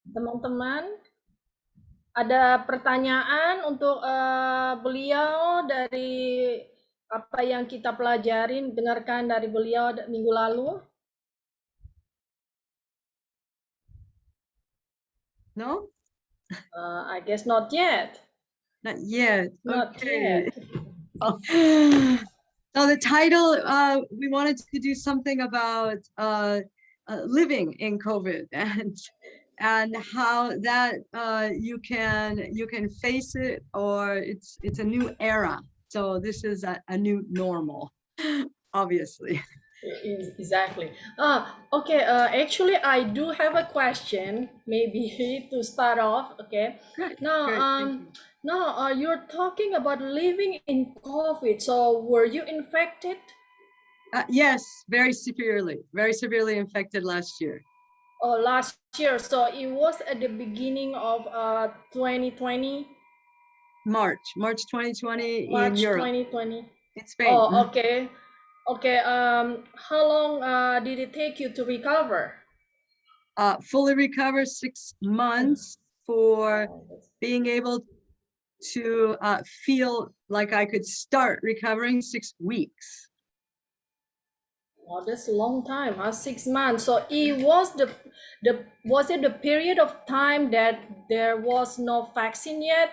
Teman-teman, ada pertanyaan untuk beliau dari apa yang kita pelajarin, dengarkan dari beliau minggu lalu? No? I guess not yet. Not yet. Not Okay. yet. So the title, we wanted to do something about living in COVID and how that you can face it, or it's a new era. So this is a new normal, obviously. Exactly. Okay. Actually, I do have a question, maybe to start off. Okay. Great, Now, great, thank you. you're talking about living in COVID. So, were you infected? Yes, very severely infected last year. Last year. So it was at the beginning of 2020, March 2020 in March Europe, 2020. in Spain. Oh, okay. Okay. How long did it take you to recover? Fully recover 6 months for Oh, being able to feel like I could start recovering 6 weeks. oh, that's a long time, huh? 6 months. So it was the was it the period of time that there was no vaccine yet?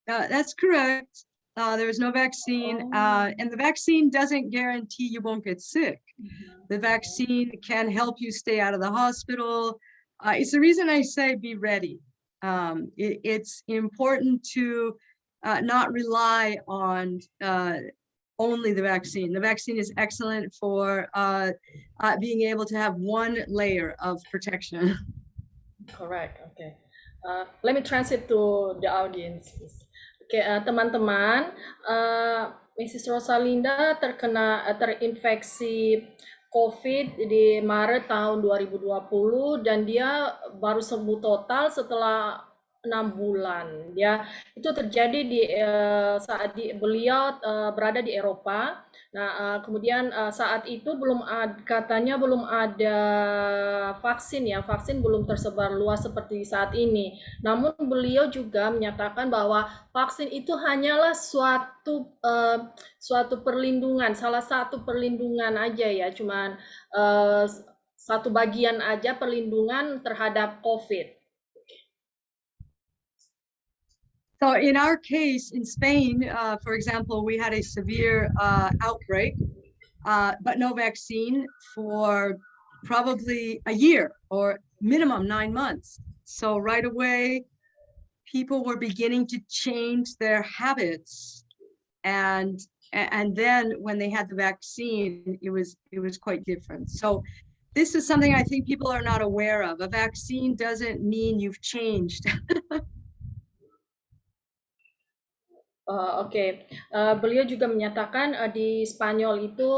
That's correct. There was no vaccine, Oh, and the vaccine doesn't guarantee you won't get sick. The vaccine can help you stay out of the hospital. It's the reason I say be ready. It's important to not rely on only the vaccine. The vaccine is excellent for being able to have one layer of protection. correct. Okay. Let me translate to the audience. Oke, teman-teman, Mrs. Rosalinda terinfeksi COVID di Maret tahun 2020 dan dia baru sembuh total setelah 6 bulan. Ya, itu terjadi saat beliau berada di Eropa. Nah, kemudian saat itu katanya belum ada vaksin ya, vaksin belum tersebar luas seperti saat ini. Namun beliau juga menyatakan bahwa vaksin itu hanyalah suatu perlindungan, salah satu perlindungan aja ya, cuman uh, satu bagian aja perlindungan terhadap COVID. So in our case in Spain, for example, we had a severe outbreak, but no vaccine for probably a year or minimum 9 months. So right away, people were beginning to change their habits, and then when they had the vaccine, it was quite different. So this is something I think people are not aware of. A vaccine doesn't mean you've changed. Oke. Beliau juga menyatakan di Spanyol itu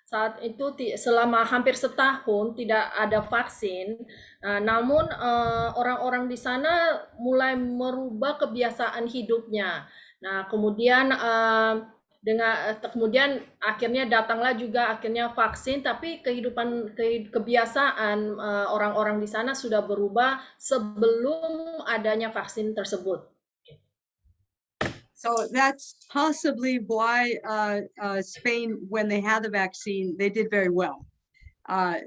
saat itu selama hampir setahun tidak ada vaksin. Namun orang-orang di sana mulai merubah kebiasaan hidupnya. Nah, kemudian akhirnya datanglah juga akhirnya vaksin, tapi kebiasaan orang-orang di sana sudah berubah sebelum adanya vaksin tersebut. So that's possibly why Spain, when they had the vaccine, they did very well.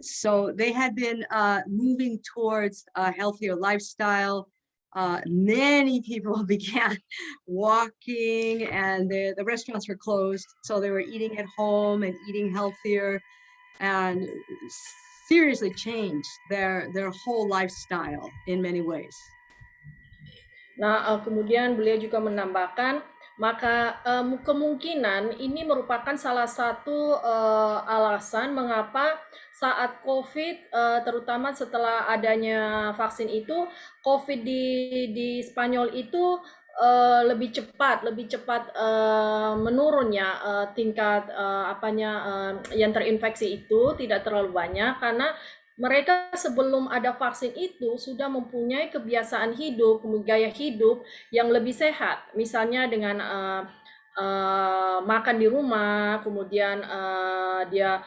So they had been moving towards a healthier lifestyle. Many people began walking, and the restaurants were closed. So they were eating at home and eating healthier, and seriously changed their whole lifestyle in many ways. Nah, kemudian beliau juga menambahkan, maka kemungkinan ini merupakan salah satu alasan mengapa saat COVID, terutama setelah adanya vaksin itu, COVID di Spanyol itu lebih cepat menurun ya, tingkat yang terinfeksi itu tidak terlalu banyak karena mereka sebelum ada vaksin itu sudah mempunyai kebiasaan hidup, gaya hidup yang lebih sehat. Misalnya dengan makan di rumah, kemudian dia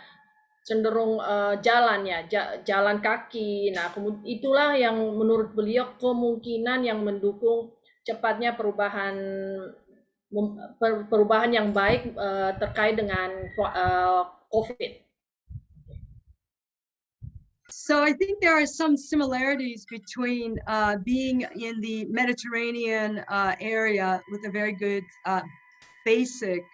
cenderung jalan ya, jalan kaki. Nah, itulah yang menurut beliau kemungkinan yang mendukung cepatnya perubahan yang baik terkait dengan COVID. So I think there are some similarities between being in the Mediterranean area with a very good basic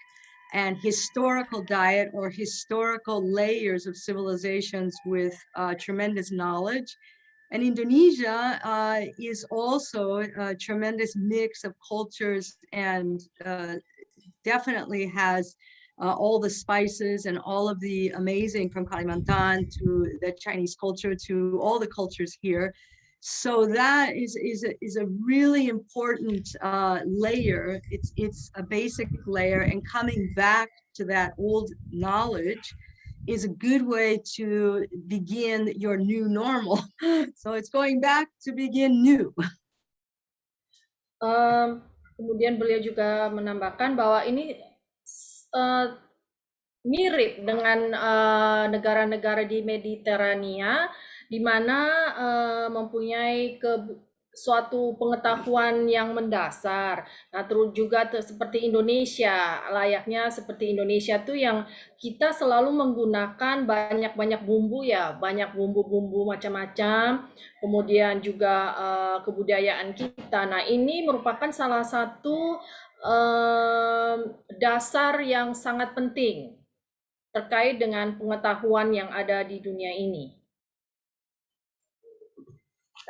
and historical diet or historical layers of civilizations with tremendous knowledge. And Indonesia is also a tremendous mix of cultures and definitely has all the spices and all of the amazing, from Kalimantan to the Chinese culture to all the cultures here. So that is a really important layer. It's a basic layer, and coming back to that old knowledge is a good way to begin your new normal. So it's going back to begin new. Kemudian beliau juga menambahkan bahwa ini mirip dengan negara-negara di Mediterania, di mana mempunyai suatu pengetahuan yang mendasar. Nah, terus juga seperti Indonesia, layaknya seperti Indonesia tuh yang kita selalu menggunakan banyak-banyak bumbu ya, banyak bumbu-bumbu macam-macam. Kemudian juga kebudayaan kita. Nah, ini merupakan salah satu dasar yang sangat penting terkait dengan pengetahuan yang ada di dunia ini.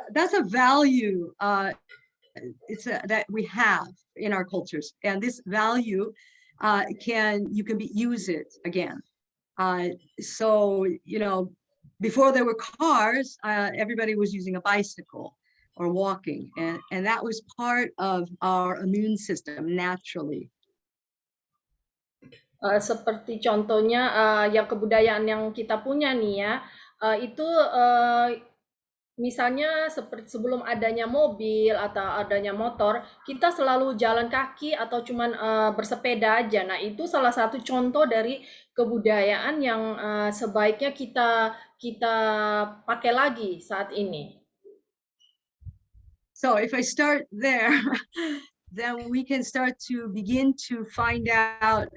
That's a value that we have in our cultures, and this value you can use it again. So before there were cars, everybody was using a bicycle or walking, and that was part of our immune system naturally. Seperti contohnya yang kebudayaan yang kita punya nih ya, itu misalnya seperti sebelum adanya mobil atau adanya motor, kita selalu jalan kaki atau cuman bersepeda aja. Nah, itu salah satu contoh dari kebudayaan yang sebaiknya kita pakai lagi saat ini. So if I start there, then we can start to begin to find out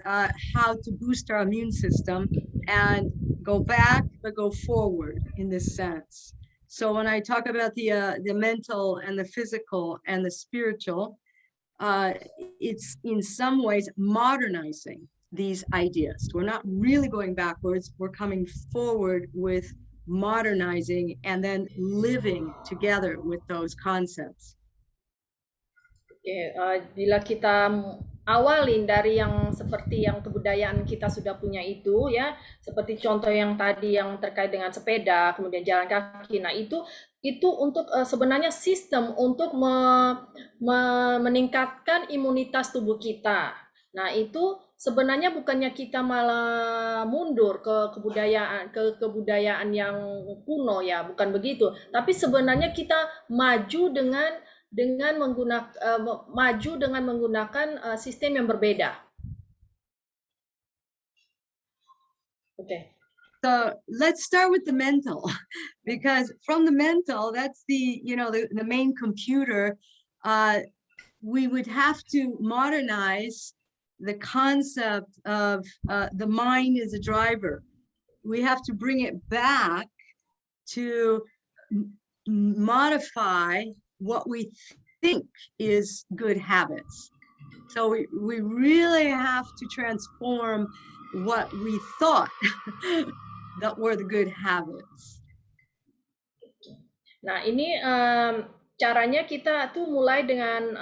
how to boost our immune system and go back but go forward in this sense. So when I talk about the mental and the physical and the spiritual, it's in some ways modernizing these ideas. We're not really going backwards. We're coming forward with modernizing and then living together with those concepts. Bila kita awalin dari yang seperti yang kebudayaan kita sudah punya itu ya, seperti contoh yang tadi yang terkait dengan sepeda, kemudian jalan kaki. Nah, itu untuk sebenarnya sistem untuk meningkatkan imunitas tubuh kita. Nah, itu sebenarnya bukannya kita malah mundur ke kebudayaan yang kuno ya, bukan begitu. Tapi sebenarnya kita maju dengan menggunakan sistem yang berbeda. Okay. So let's start with the mental, because from the mental, that's the main computer. We would have to modernize the concept of the mind as a driver. We have to bring it back to modify what we think is good habits. So we really have to transform what we thought that were the good habits. Nah, ini caranya kita tuh mulai dengan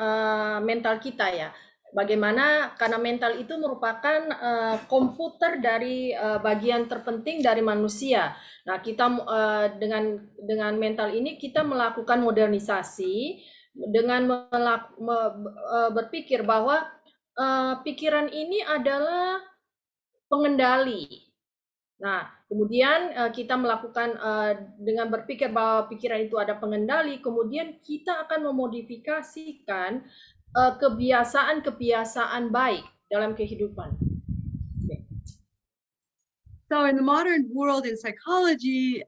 mental kita ya. Bagaimana, karena mental itu merupakan komputer dari bagian terpenting dari manusia. Nah, kita dengan mental ini kita melakukan modernisasi dengan berpikir bahwa pikiran ini adalah pengendali. Nah, kemudian kita melakukan dengan berpikir bahwa pikiran itu ada pengendali, kemudian kita akan memodifikasikan kebiasaan-kebiasaan baik dalam kehidupan. So in the modern world in psychology,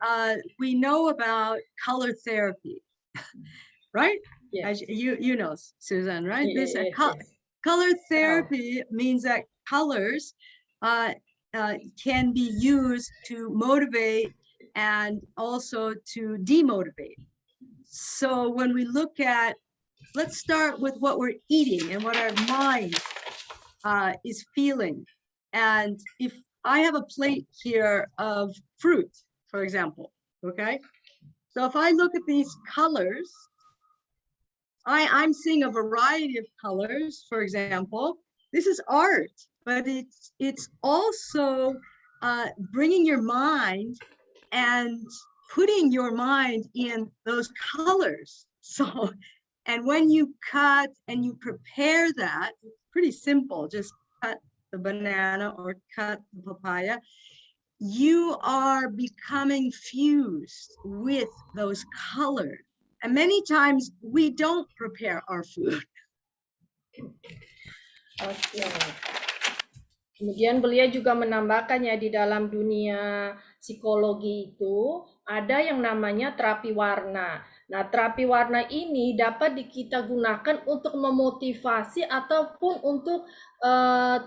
we know about color therapy, right? Yes. As you know, Suzanne, right? This Yes, yes. color Tahu. therapy means that colors uh, can be used to motivate and also to demotivate. So when we look at, let's start with what we're eating and what our mind is feeling. And if I have a plate here of fruit, for example, okay? So if I look at these colors, I'm seeing a variety of colors, for example. This is art, but it's also bringing your mind and putting your mind in those colors. So, and when you cut and you prepare that, it's pretty simple. Just cut the banana or cut the papaya. You are becoming fused with those colors. And many times we don't prepare our food. Oke. Kemudian beliau juga menambahkannya di dalam dunia psikologi itu ada yang namanya terapi warna. Nah, terapi warna ini dapat kita gunakan untuk memotivasi ataupun untuk eh,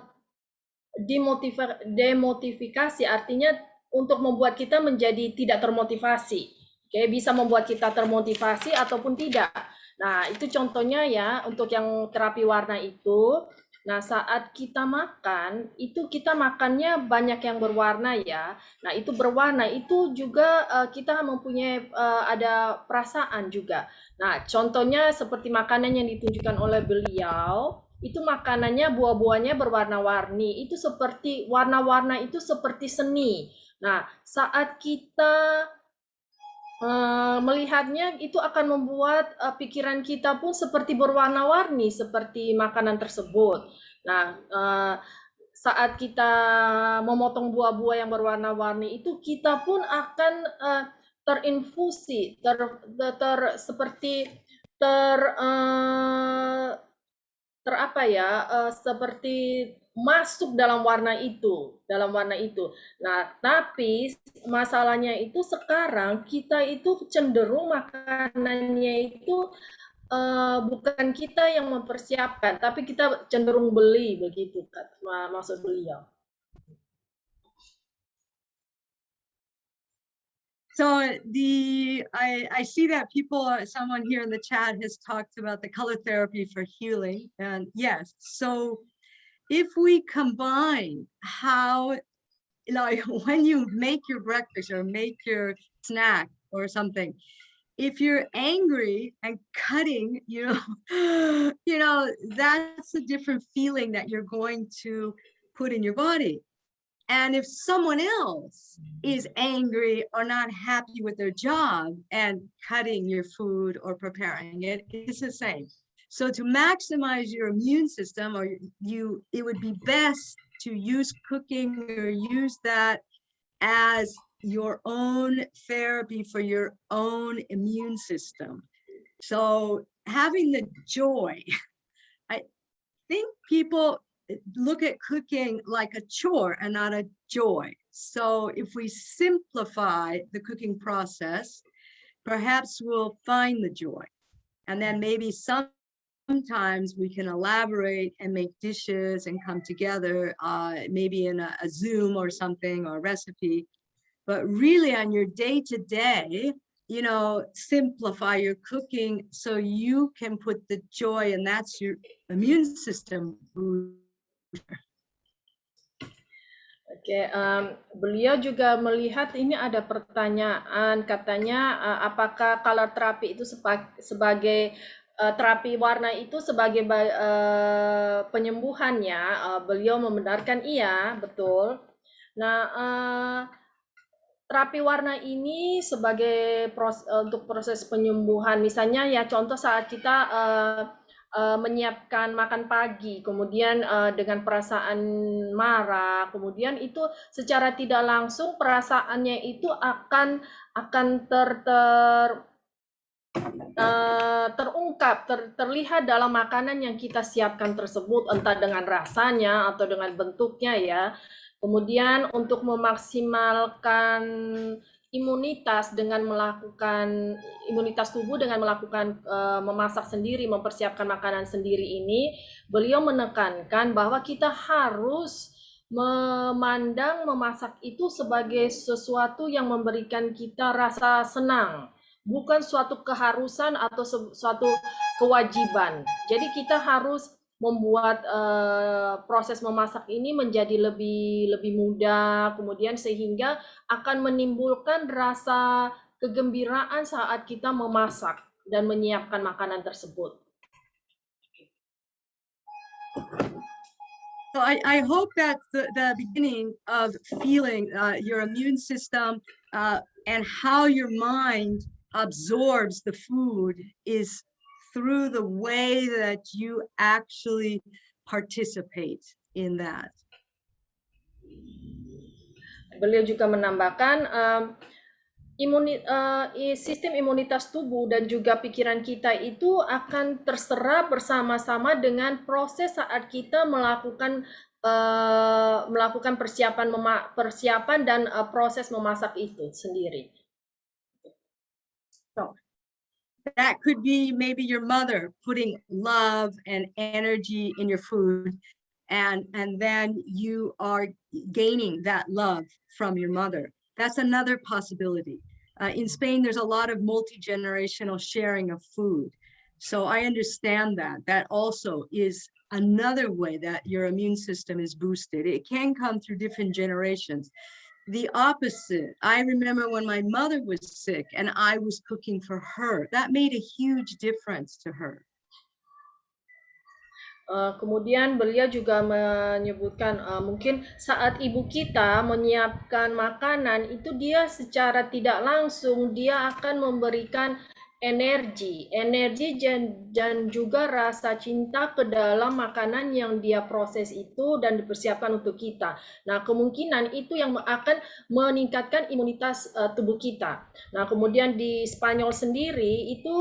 demotifikasi, artinya untuk membuat kita menjadi tidak termotivasi. Oke, bisa membuat kita termotivasi ataupun tidak. Nah, itu contohnya ya untuk yang terapi warna itu. Nah, saat kita makan, itu kita makannya banyak yang berwarna ya. Nah, itu berwarna itu juga kita mempunyai ada perasaan juga. Nah, contohnya seperti makanan yang ditunjukkan oleh beliau, itu makanannya buah-buahnya berwarna-warni. Itu seperti warna-warna itu seperti seni. Nah, saat kita melihatnya itu akan membuat pikiran kita pun seperti berwarna-warni seperti makanan tersebut. Nah, saat kita memotong buah-buah yang berwarna-warni itu kita pun akan terinfusi, seperti ter apa ya, seperti masuk dalam warna itu. Nah, tapi masalahnya itu sekarang kita itu cenderung makanannya itu bukan kita yang mempersiapkan, tapi kita cenderung beli begitu, maksud beliau. So I see that someone here in the chat has talked about the color therapy for healing. And yes, so if we combine how, like when you make your breakfast or make your snack or something, if you're angry and cutting, that's a different feeling that you're going to put in your body. And if someone else is angry or not happy with their job and cutting your food or preparing it, it's the same. So to maximize your immune system, it would be best to use cooking or use that as your own therapy for your own immune system. So having the joy, I think people look at cooking like a chore and not a joy. So if we simplify the cooking process, perhaps we'll find the joy. And then maybe sometimes we can elaborate and make dishes and come together, maybe in a Zoom or something, or a recipe. But really on your day-to-day, simplify your cooking so you can put the joy, and that's your immune system. Oke, beliau juga melihat ini ada pertanyaan, katanya apakah color terapi itu sebagai terapi warna itu sebagai penyembuhannya? Beliau membenarkan iya, betul. Nah, terapi warna ini sebagai untuk proses penyembuhan, misalnya ya contoh saat kita menyiapkan makan pagi, kemudian dengan perasaan marah, kemudian itu secara tidak langsung perasaannya itu akan terungkap, terlihat dalam makanan yang kita siapkan tersebut, entah dengan rasanya atau dengan bentuknya ya. Kemudian untuk memaksimalkan imunitas dengan melakukan imunitas tubuh dengan melakukan memasak sendiri, mempersiapkan makanan sendiri ini, beliau menekankan bahwa kita harus memandang memasak itu sebagai sesuatu yang memberikan kita rasa senang, bukan suatu keharusan atau suatu kewajiban. Jadi kita harus membuat proses memasak ini menjadi lebih mudah, kemudian sehingga akan menimbulkan rasa kegembiraan saat kita memasak dan menyiapkan makanan tersebut. So I hope that's the beginning of feeling your immune system and how your mind absorbs the food is through the way that you actually participate in that. Beliau juga menambahkan sistem imunitas tubuh dan juga pikiran kita itu akan terserap bersama-sama dengan proses saat kita melakukan persiapan dan proses memasak itu sendiri. So that could be maybe your mother putting love and energy in your food, and then you are gaining that love from your mother. That's another possibility. In Spain, there's a lot of multi-generational sharing of food. So I understand that. That also is another way that your immune system is boosted. It can come through different generations. The opposite. I remember when my mother was sick and I was cooking for her. That made a huge difference to her. Kemudian beliau juga menyebutkan mungkin saat ibu kita menyiapkan makanan itu dia secara tidak langsung dia akan memberikan energi dan juga rasa cinta ke dalam makanan yang dia proses itu dan dipersiapkan untuk kita. Nah, kemungkinan itu yang akan meningkatkan imunitas tubuh kita. Nah, kemudian di Spanyol sendiri itu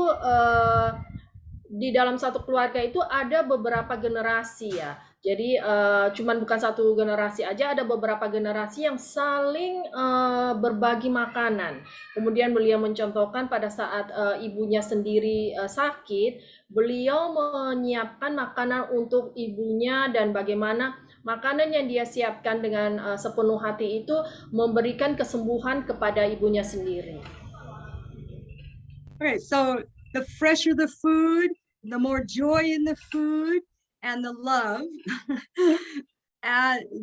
di dalam satu keluarga itu ada beberapa generasi ya. Jadi cuman bukan satu generasi aja, ada beberapa generasi yang saling berbagi makanan. Kemudian beliau mencontohkan pada saat ibunya sendiri sakit, beliau menyiapkan makanan untuk ibunya dan bagaimana makanan yang dia siapkan dengan sepenuh hati itu memberikan kesembuhan kepada ibunya sendiri. Okay, so the fresher the food, the more joy in the food and the love.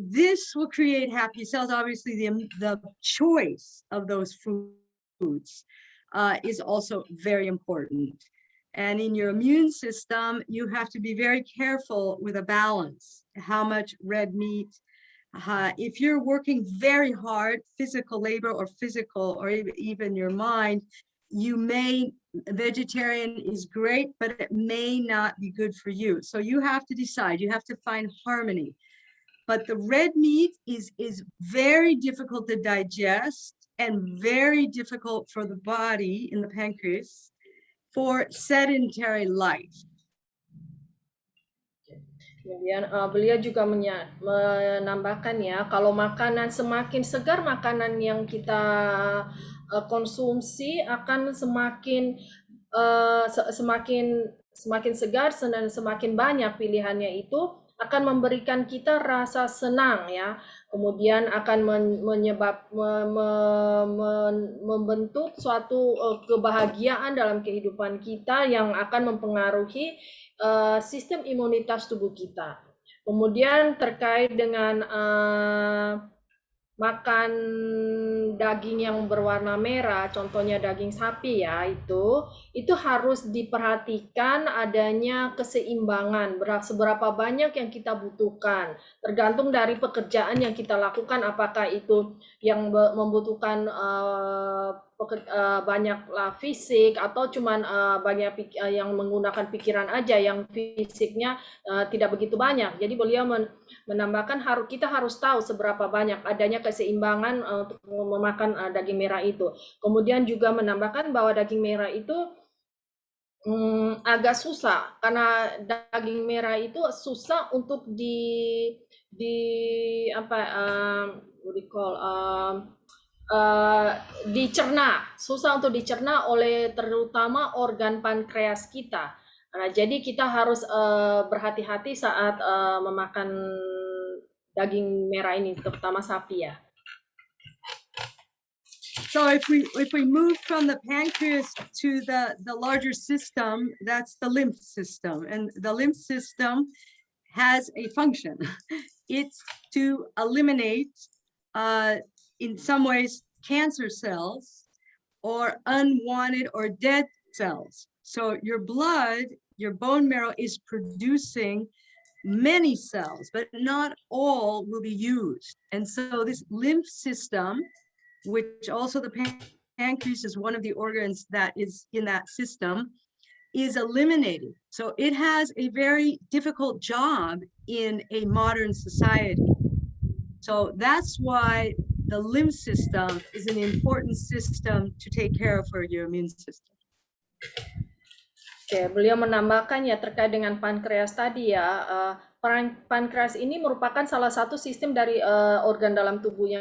This will create happy cells. Obviously, the choice of those foods is also very important. And in your immune system, you have to be very careful with a balance. How much red meat? If you're working very hard, physical labor or even your mind, vegetarian is great, but it may not be good for you. So you have to decide, you have to find harmony. But the red meat is very difficult to digest and very difficult for the body in the pancreas for sedentary life. Kemudian beliau juga menambahkan ya, kalau makanan semakin segar makanan yang kita konsumsi akan semakin segar dan semakin banyak pilihannya itu akan memberikan kita rasa senang ya. Kemudian akan membentuk suatu kebahagiaan dalam kehidupan kita yang akan mempengaruhi sistem imunitas tubuh kita. Kemudian terkait dengan makan daging yang berwarna merah, contohnya daging sapi ya, itu harus diperhatikan adanya keseimbangan, seberapa banyak yang kita butuhkan, tergantung dari pekerjaan yang kita lakukan, apakah itu yang membutuhkan banyaklah fisik atau cuman banyak yang menggunakan pikiran aja, yang fisiknya tidak begitu banyak. Jadi beliau menambahkan kita harus tahu seberapa banyak adanya keseimbangan untuk memakan daging merah itu. Kemudian juga menambahkan bahwa daging merah itu agak susah karena daging merah itu susah untuk what do you call, dicerna, susah untuk dicerna oleh terutama organ pankreas kita. Nah, jadi kita harus berhati-hati saat memakan daging merah ini, terutama sapi ya. So if we move from the pancreas to the larger system, that's the lymph system, and the lymph system has a function. It's to eliminate, in some ways, cancer cells or unwanted or dead cells. So your blood, your bone marrow is producing many cells, but not all will be used. And so this lymph system, which also the pancreas is one of the organs that is in that system, is eliminated. So it has a very difficult job in a modern society. So that's why the lymph system is an important system to take care of for your immune system. Oke, beliau menambahkan ya terkait dengan pankreas tadi ya, pankreas ini merupakan salah satu sistem dari organ dalam tubuh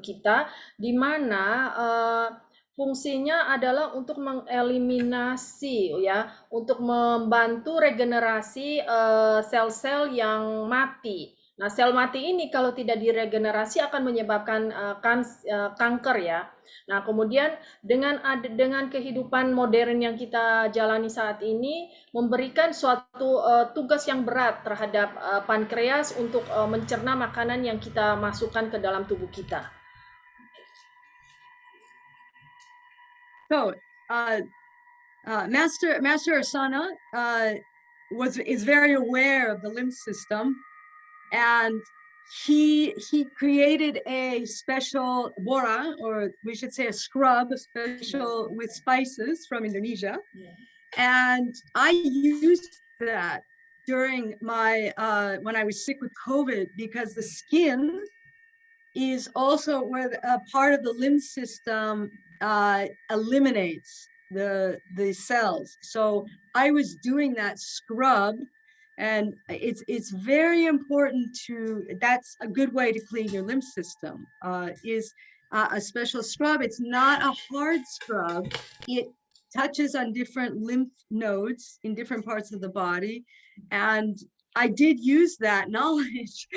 kita, di mana fungsinya adalah untuk mengeliminasi ya, untuk membantu regenerasi sel-sel yang mati. Nah, sel mati ini kalau tidak diregenerasi akan menyebabkan kanker ya. Nah, kemudian dengan kehidupan modern yang kita jalani saat ini memberikan suatu tugas yang berat terhadap pankreas untuk mencerna makanan yang kita masukkan ke dalam tubuh kita. So, Master Asana is very aware of the lymph system, and he created a special bora, or we should say a scrub, a special with spices from Indonesia. Yeah. And I used that during my when I was sick with COVID, because the skin is also where a part of the lymph system eliminates the cells. So I was doing that scrub, and it's very important that's a good way to clean your lymph system, is a special scrub. It's not a hard scrub. It touches on different lymph nodes in different parts of the body. And I did use that knowledge,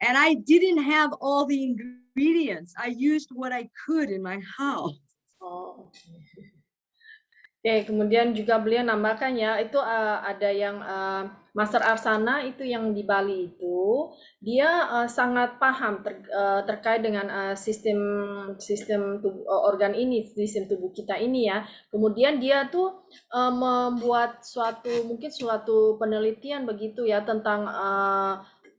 and I didn't have all the ingredients. I used what I could in my house. Oh, Oke, kemudian juga beliau nambahkan ya, itu ada yang Master Arsana itu yang di Bali itu, dia sangat paham terkait dengan sistem organ ini, sistem tubuh kita ini ya. Kemudian dia tuh membuat mungkin suatu penelitian begitu ya tentang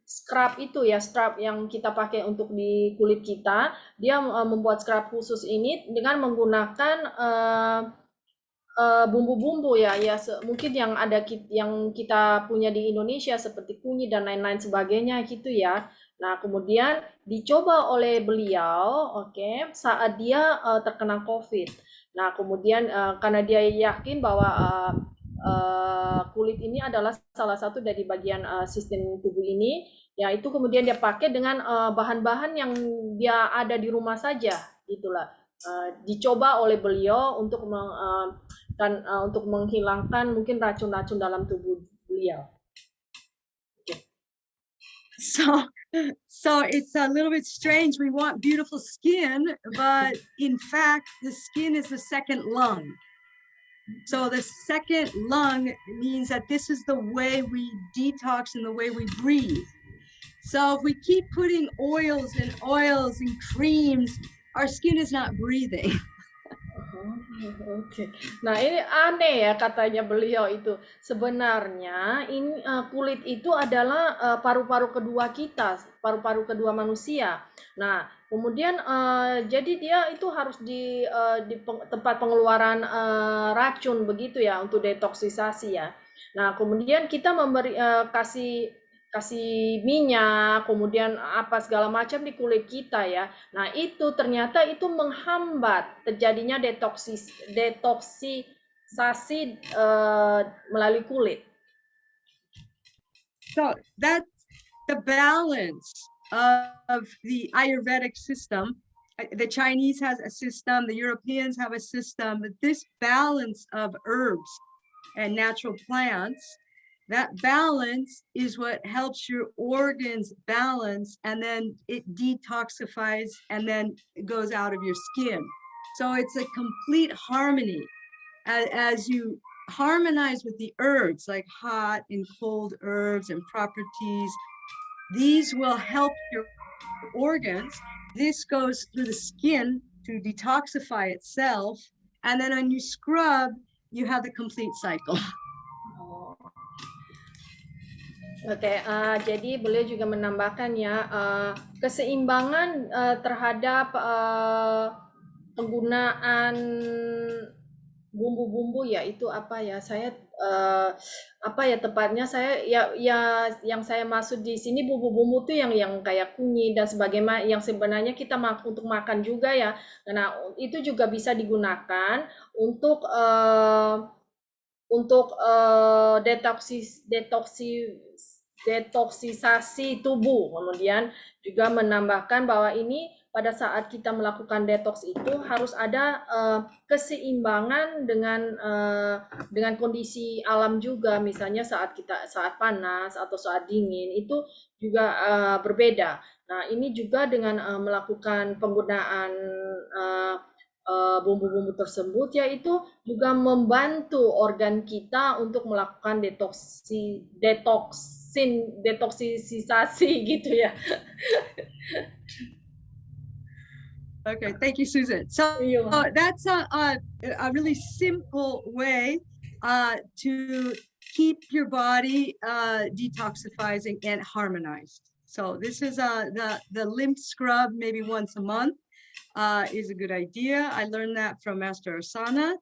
scrub itu ya, scrub yang kita pakai untuk di kulit kita. Dia membuat scrub khusus ini dengan menggunakan bumbu-bumbu ya mungkin yang kita punya di Indonesia seperti kunyit dan lain-lain sebagainya gitu ya. Nah, kemudian dicoba oleh beliau, saat dia terkena COVID. Nah, kemudian karena dia yakin bahwa kulit ini adalah salah satu dari bagian sistem tubuh ini, ya itu kemudian dia pakai dengan bahan-bahan yang dia ada di rumah saja, itulah. Dicoba oleh beliau untuk untuk menghilangkan mungkin racun-racun dalam tubuh beliau. So it's a little bit strange. We want beautiful skin, but in fact, the skin is the second lung. So the second lung means that this is the way we detox and the way we breathe. So if we keep putting oils and creams, our skin is not breathing. Oke. Nah, ini aneh ya katanya beliau itu. Sebenarnya ini kulit itu adalah paru-paru kedua kita, paru-paru kedua manusia. Nah, kemudian jadi dia itu harus di tempat pengeluaran racun begitu ya untuk detoksisasi ya. Nah, kemudian kita kasih minyak, kemudian apa segala macam di kulit kita ya. Nah, itu ternyata itu menghambat terjadinya detoksisasi melalui kulit. So the balance of the Ayurvedic system. The Chinese has a system, the Europeans have a system, but this balance of herbs and natural plants, that balance is what helps your organs balance, and then it detoxifies and then it goes out of your skin. So it's a complete harmony. As you harmonize with the herbs, like hot and cold herbs and properties, these will help your organs. This goes through the skin to detoxify itself. And then when you scrub, you have the complete cycle. Oke, jadi beliau juga menambahkan ya, keseimbangan terhadap penggunaan bumbu-bumbu ya itu apa ya? Saya apa ya tepatnya saya yang saya maksud di sini bumbu-bumbu tuh yang kayak kunyit dan sebagaimana yang sebenarnya kita untuk makan juga ya. Nah, itu juga bisa digunakan untuk detoksisasi tubuh. Kemudian juga menambahkan bahwa ini pada saat kita melakukan detox itu harus ada keseimbangan dengan kondisi alam juga. Misalnya saat panas atau saat dingin itu juga berbeda. Nah, ini juga dengan melakukan penggunaan bumbu-bumbu tersebut yaitu juga membantu organ kita untuk melakukan detoksisasi gitu ya. Okay, thank you, Susan. So that's a really simple way to keep your body detoxifying and harmonized. So this is the lymph scrub, maybe once a month. Is a good idea. I learned that from Master Asana.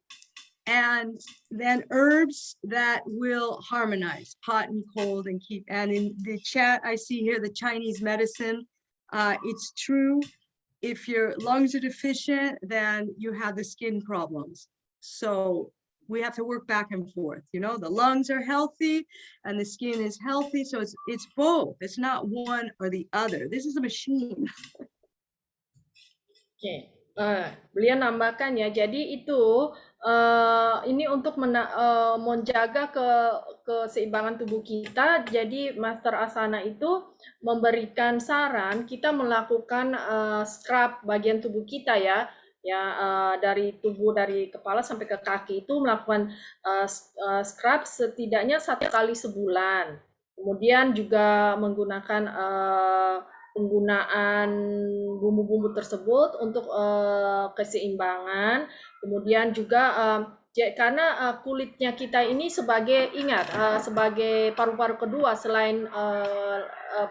And then herbs that will harmonize hot and cold and keep, and in the chat, I see here the Chinese medicine. It's true. If your lungs are deficient, then you have the skin problems. So we have to work back and forth. You know, the lungs are healthy and the skin is healthy. So it's both. It's not one or the other. This is a machine. Oke, beliau nambahkan ya, jadi itu ini untuk menjaga keseimbangan tubuh kita. Jadi Master Asana itu memberikan saran kita melakukan scrub bagian tubuh kita ya, dari tubuh dari kepala sampai ke kaki itu melakukan scrub setidaknya 1 kali sebulan. Kemudian juga menggunakan penggunaan bumbu-bumbu tersebut untuk keseimbangan. Kemudian juga karena kulitnya kita ini sebagai sebagai paru-paru kedua selain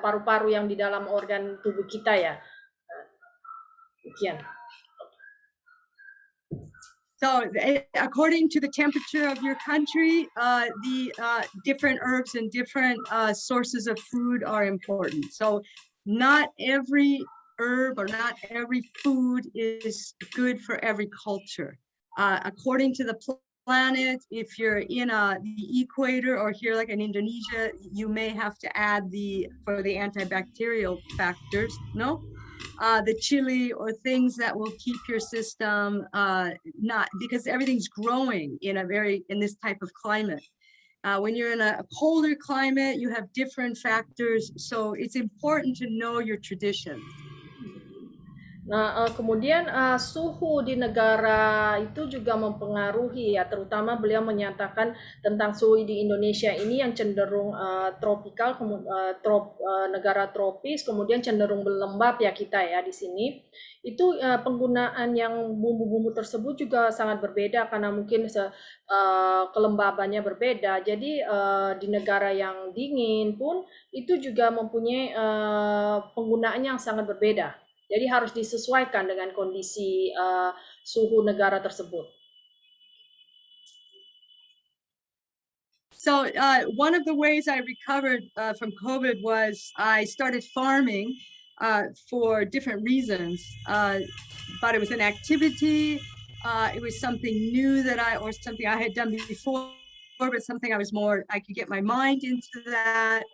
paru-paru yang di dalam organ tubuh kita ya. Demikian. So according to the temperature of your country, the different herbs and different sources of food are important. So not every herb or not every food is good for every culture. According to the planet, if you're in the equator or here like in Indonesia, you may have to add for the antibacterial factors, no? The chili or things that will keep your system not, because everything's growing in this type of climate. When you're in a colder climate, you have different factors, so it's important to know your tradition. Nah, kemudian suhu di negara itu juga mempengaruhi ya, terutama beliau menyatakan tentang suhu di Indonesia ini yang cenderung tropikal, negara tropis, kemudian cenderung lembab ya kita ya di sini. Itu penggunaan yang bumbu-bumbu tersebut juga sangat berbeda karena mungkin kelembabannya berbeda. Jadi di negara yang dingin pun itu juga mempunyai penggunaan yang sangat berbeda. Jadi harus disesuaikan dengan kondisi suhu negara tersebut. So one of the ways I recovered from COVID was I started farming for different reasons. But it was an activity. It was something new or something I had done before, but something I could get my mind into that.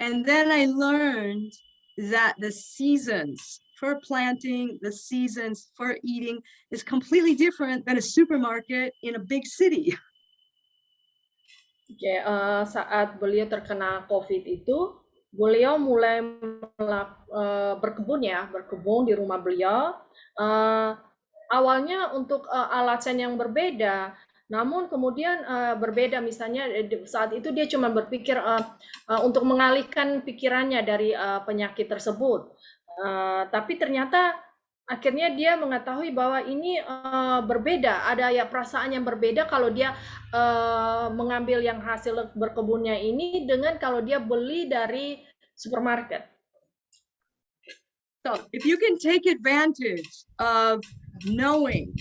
And then I learned that the seasons for planting, the seasons for eating is completely different than a supermarket in a big city. Oke, saat beliau terkena COVID itu, beliau mulai berkebun ya, berkebun di rumah beliau. Awalnya untuk alasan yang berbeda, namun kemudian berbeda misalnya saat itu dia cuma berpikir untuk mengalihkan pikirannya dari penyakit tersebut. Tapi ternyata akhirnya dia mengetahui bahwa ini berbeda, ada ya perasaan yang berbeda kalau dia mengambil yang hasil berkebunnya ini dengan kalau dia beli dari supermarket. So if you can take advantage of knowing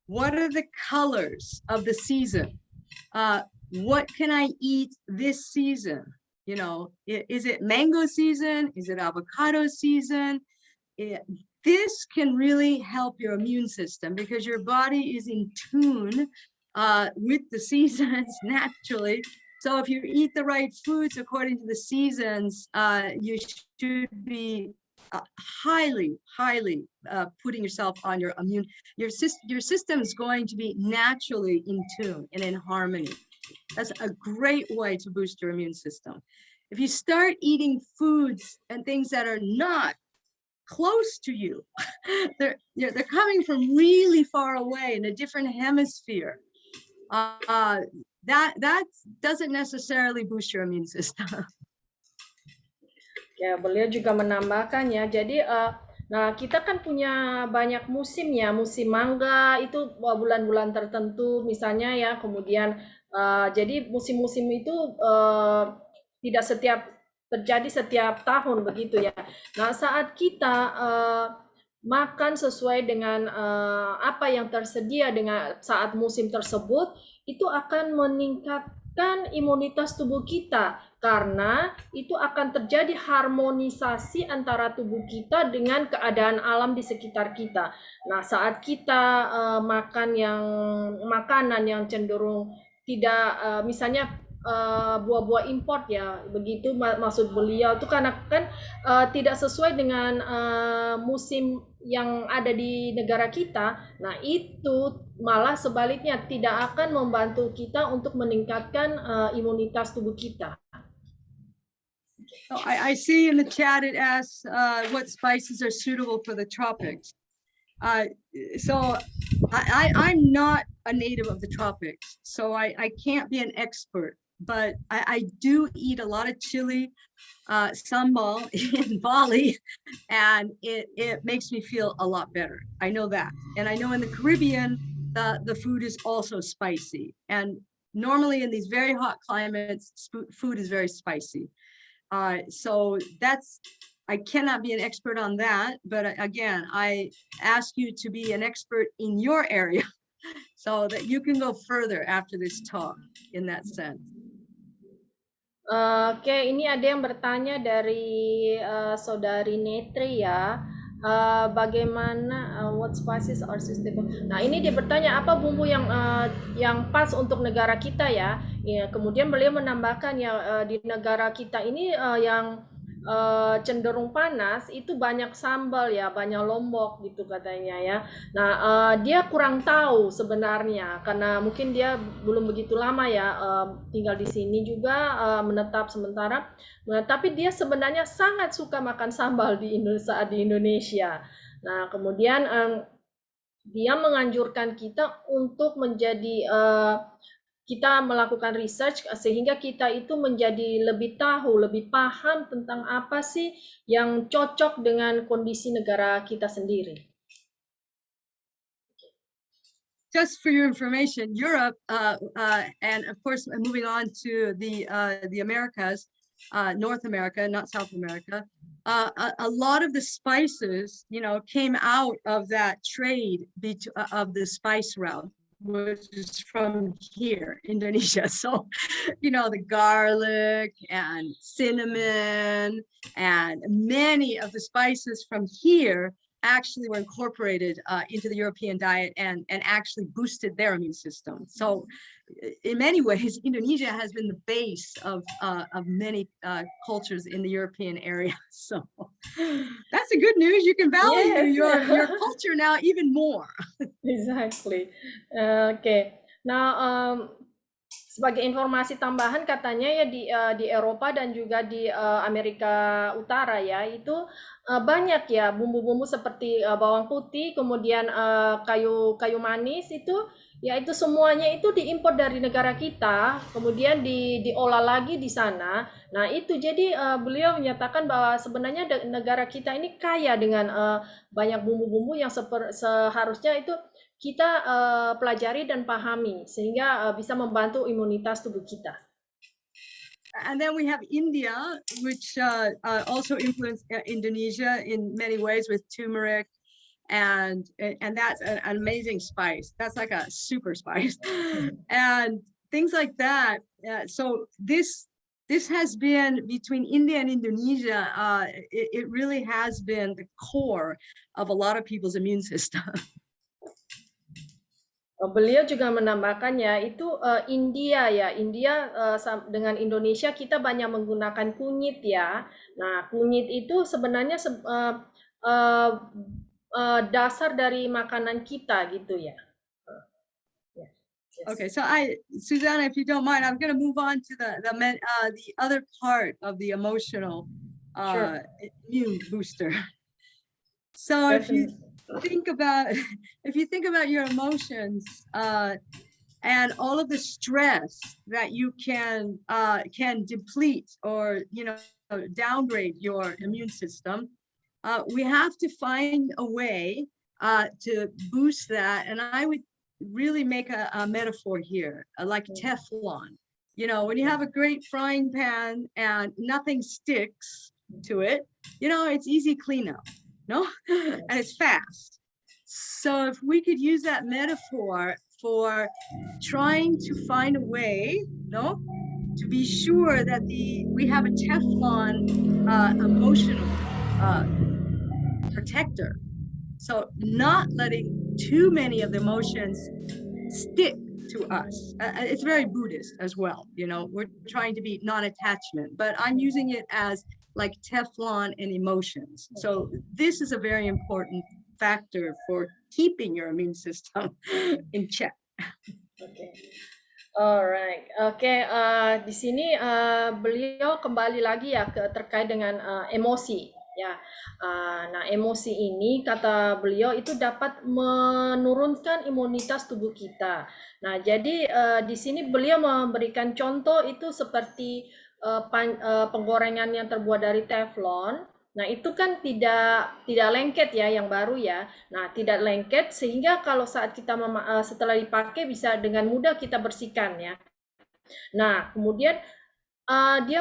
what are the colors of the season, what can I eat this season? You know, is it mango season? Is it avocado season? This can really help your immune system because your body is in tune with the seasons naturally. So if you eat the right foods according to the seasons, you should be highly putting yourself on your immune. Your system is going to be naturally in tune and in harmony. That's a great way to boost your immune system. If you start eating foods and things that are not close to you, they're coming from really far away in a different hemisphere, that doesn't necessarily boost your immune system. Ya, beliau juga menambahkan ya. Jadi nah kita kan punya banyak musim ya, musim mangga itu bulan-bulan tertentu misalnya ya. Kemudian jadi musim-musim itu tidak terjadi setiap tahun begitu ya. Nah, saat kita makan sesuai dengan apa yang tersedia dengan saat musim tersebut, itu akan meningkatkan imunitas tubuh kita karena itu akan terjadi harmonisasi antara tubuh kita dengan keadaan alam di sekitar kita. Nah, saat kita makan makanan yang cenderung tidak misalnya buah-buah import ya, begitu maksud beliau itu karena kan tidak sesuai dengan musim yang ada di negara kita. Nah, itu malah sebaliknya tidak akan membantu kita untuk meningkatkan imunitas tubuh kita. So I see in the chat it asks what spices are suitable for the tropics. So I'm not a native of the tropics, so I can't be an expert, but I do eat a lot of chili, sambal in Bali, and it makes me feel a lot better. I know that. And I know in the Caribbean, the food is also spicy. And normally in these very hot climates, food is very spicy. So I cannot be an expert on that, but again, I ask you to be an expert in your area so that you can go further after this talk in that sense. Oke, ini ada yang bertanya dari saudari Netri ya. Bagaimana what spices are suitable? Nah, ini dia bertanya apa bumbu yang pas untuk negara kita ya. Ya, kemudian beliau menambahkan ya di negara kita ini yang cenderung panas itu banyak sambal ya, banyak lombok gitu katanya ya. Nah, dia kurang tahu sebenarnya karena mungkin dia belum begitu lama ya tinggal di sini juga menetap sementara. Nah, tapi dia sebenarnya sangat suka makan sambal saat di Indonesia. Nah, kemudian dia menganjurkan kita untuk menjadi kita melakukan research sehingga kita itu menjadi lebih tahu, lebih paham tentang apa sih yang cocok dengan kondisi negara kita sendiri. Just for your information, Europe and of course moving on to the Americas, North America, not South America, a lot of the spices, came out of that trade of the spice route, which is from here, Indonesia. So, the garlic and cinnamon and many of the spices from here actually were incorporated into the European diet and actually boosted their immune system. So in many ways, Indonesia has been the base of many cultures in the European area. So that's a good news. You can value Yes. your culture now even more. Exactly. Oke. Nah, sebagai informasi tambahan katanya ya di Eropa dan juga di Amerika Utara ya itu banyak ya bumbu-bumbu seperti bawang putih, kemudian kayu manis itu semuanya itu diimpor dari negara kita, kemudian diolah lagi di sana. Nah itu jadi beliau menyatakan bahwa sebenarnya negara kita ini kaya dengan banyak bumbu-bumbu yang seharusnya itu kita pelajari dan pahami sehingga bisa membantu imunitas tubuh kita. And then we have India, which also influenced Indonesia in many ways with turmeric, and that's an amazing spice. That's like a super spice, and things like that. So this has been between India and Indonesia. It really has been the core of a lot of people's immune system. Beliau juga menambahkannya itu India ya, India dengan Indonesia kita banyak menggunakan kunyit ya. Nah, kunyit itu sebenarnya dasar dari makanan kita gitu ya. Yes. Okay, so Susanna, if you don't mind, I'm going to move on to the other part of the emotional Sure. immune booster. So if you think about your emotions and all of the stress that you can deplete or downgrade your immune system, we have to find a way to boost that. And I would really make a metaphor here, like Teflon. When you have a great frying pan and nothing sticks to it, it's easy cleanup. No, and it's fast. So if we could use that metaphor for trying to find a way, to be sure that we have a Teflon emotional protector. So not letting too many of the emotions stick to us. It's very Buddhist as well. We're trying to be non-attachment, but I'm using it as like Teflon and emotions. So this is a very important factor for keeping your immune system in check. Okay. Alright. Oke, di sini beliau kembali lagi ya terkait dengan emosi ya. Nah, emosi ini kata beliau itu dapat menurunkan imunitas tubuh kita. Nah, jadi di sini beliau memberikan contoh itu seperti penggorengan yang terbuat dari teflon. Nah, itu kan tidak lengket ya yang baru ya. Nah, tidak lengket sehingga kalau saat kita setelah dipakai bisa dengan mudah kita bersihkan ya. Nah, kemudian dia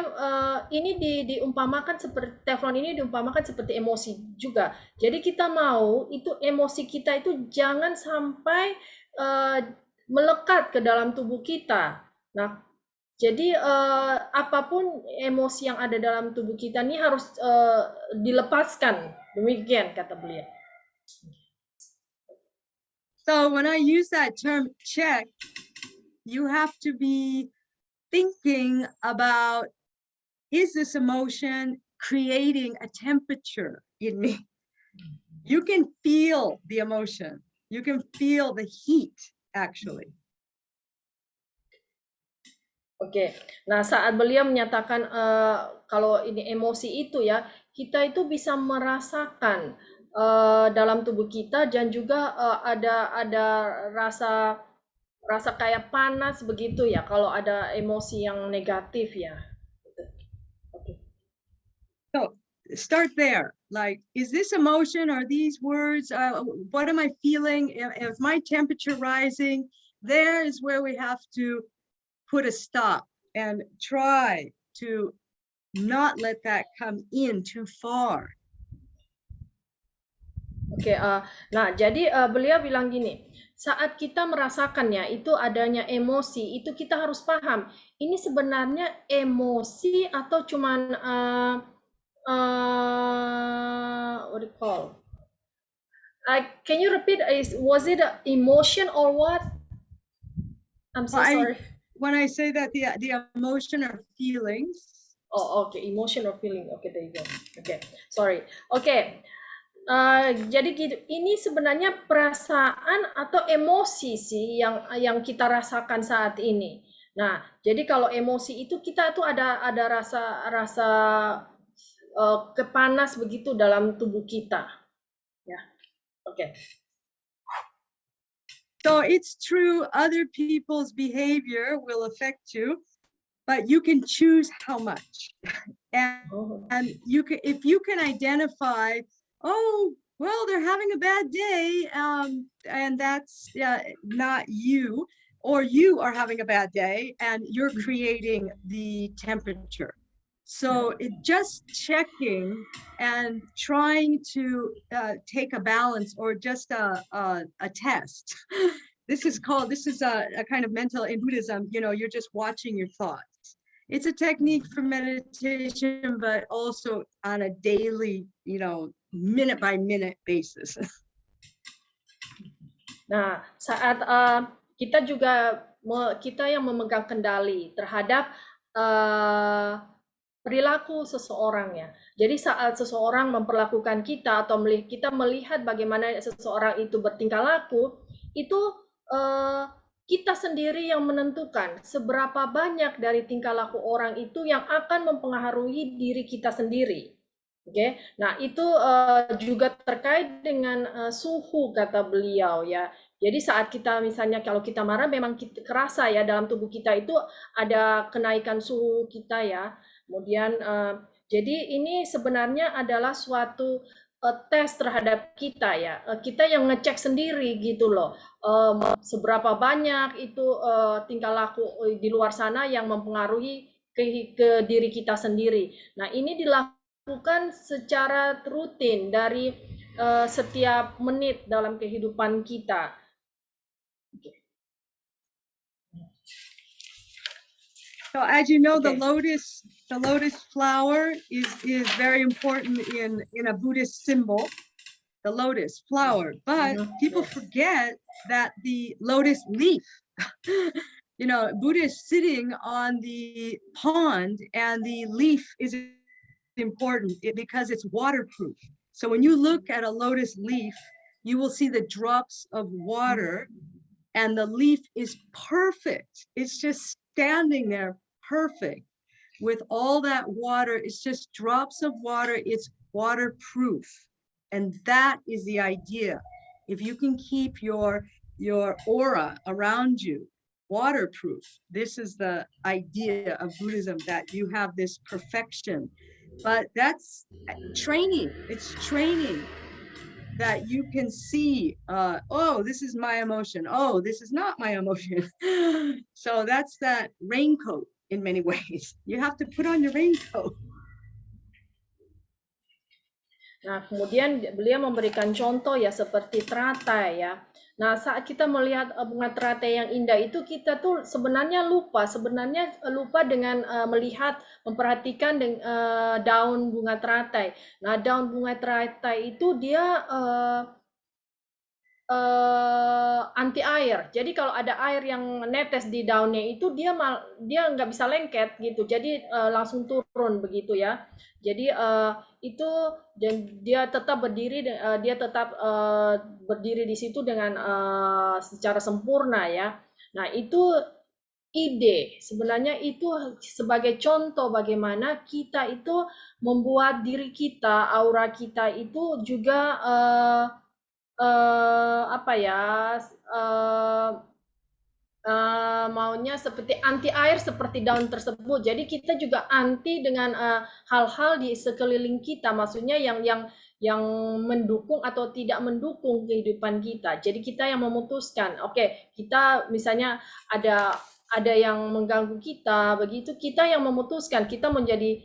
ini diumpamakan seperti teflon ini diumpamakan seperti emosi juga. Jadi kita mau itu emosi kita itu jangan sampai melekat ke dalam tubuh kita. Nah, jadi apapun emosi yang ada dalam tubuh kita ini harus dilepaskan. Demikian kata beliau. So when I use that term check, you have to be thinking about, is this emotion creating a temperature in me? You can feel the emotion. You can feel the heat actually. Oke, nah saat beliau menyatakan kalau ini emosi itu ya, kita itu bisa merasakan dalam tubuh kita dan juga ada rasa kayak panas begitu ya kalau ada emosi yang negatif ya. Oke. So start there. Like, is this emotion? Are these words? What am I feeling? If my temperature rising, there is where we have to put a stop and try to not let that come in too far. Oke, nah jadi beliau bilang gini, saat kita merasakannya itu adanya emosi, itu kita harus paham, ini sebenarnya emosi atau cuman what do you call? Can you repeat? Was it emotion or what? I'm so Well, sorry. when I say that the emotion or feelings, Oh, oke, emotion or feeling. Oke, there you go. Oke, sorry. Oke, jadi gitu, ini sebenarnya perasaan atau emosi sih yang kita rasakan saat ini. Nah, jadi kalau emosi itu kita tuh ada rasa kepanas begitu dalam tubuh kita. Ya, oke. so it's true other people's behavior will affect you, but you can choose how much. Oh. And you can, if you can identify, oh, well, they're having a bad day, and that's not you, or you are having a bad day and you're creating the temperature. So it just checking and trying to take a balance or just a test. This is a kind of mental in Buddhism, you're just watching your thoughts. It's a technique for meditation, but also on a daily, minute by minute basis. Nah, saat kita juga kita yang memegang kendali terhadap perilaku seseorang ya. Jadi saat seseorang memperlakukan kita atau kita melihat bagaimana seseorang itu bertingkah laku, itu kita sendiri yang menentukan seberapa banyak dari tingkah laku orang itu yang akan mempengaruhi diri kita sendiri. Oke, nah itu juga terkait dengan suhu kata beliau ya. Jadi saat kita misalnya kalau kita marah memang kerasa ya dalam tubuh kita itu ada kenaikan suhu kita ya. Kemudian jadi ini sebenarnya adalah suatu tes terhadap kita ya. Kita yang ngecek sendiri gitu loh. Seberapa banyak itu tingkah laku di luar sana yang mempengaruhi ke diri kita sendiri. Nah, ini dilakukan secara rutin dari setiap menit dalam kehidupan kita. So as you know, the lotus flower is very important in a Buddhist symbol, the lotus flower. But people forget that the lotus leaf, Buddha is sitting on the pond and the leaf is important because it's waterproof. So when you look at a lotus leaf, you will see the drops of water and the leaf is perfect. It's just standing there perfect with all that water. It's just drops of water. It's waterproof. And that is the idea. If you can keep your aura around you waterproof, this is the idea of Buddhism, that you have this perfection. But that's training. It's training that you can see, oh, this is my emotion. Oh, this is not my emotion. So that's that raincoat in many ways. You have to put on your raincoat. Nah, kemudian beliau memberikan contoh ya seperti teratai ya. Nah, saat kita melihat bunga teratai yang indah itu kita tuh sebenarnya lupa dengan melihat, memperhatikan daun bunga teratai. Nah, daun bunga teratai itu dia anti air. Jadi kalau ada air yang netes di daunnya itu dia nggak bisa lengket gitu. Jadi langsung turun begitu ya. Jadi itu dia tetap berdiri di situ dengan secara sempurna ya. Nah, itu ide. Sebenarnya itu sebagai contoh bagaimana kita itu membuat diri kita, aura kita itu juga maunya seperti anti air seperti daun tersebut. Jadi kita juga anti dengan hal-hal di sekeliling kita, maksudnya yang mendukung atau tidak mendukung kehidupan kita. Jadi kita yang memutuskan. Oke, kita misalnya ada yang mengganggu kita, begitu kita yang memutuskan. Kita menjadi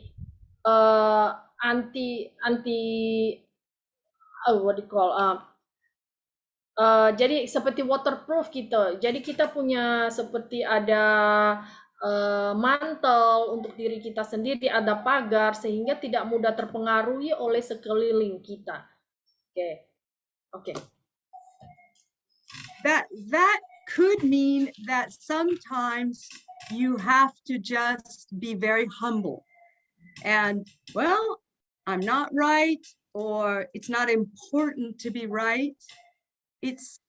what do you call jadi seperti waterproof gitu. Jadi kita punya seperti ada mantel untuk diri kita sendiri, ada pagar sehingga tidak mudah terpengaruhi oleh sekeliling kita. Oke. That could mean that sometimes you have to just be very humble and, well, I'm not right, or it's not important to be right. It's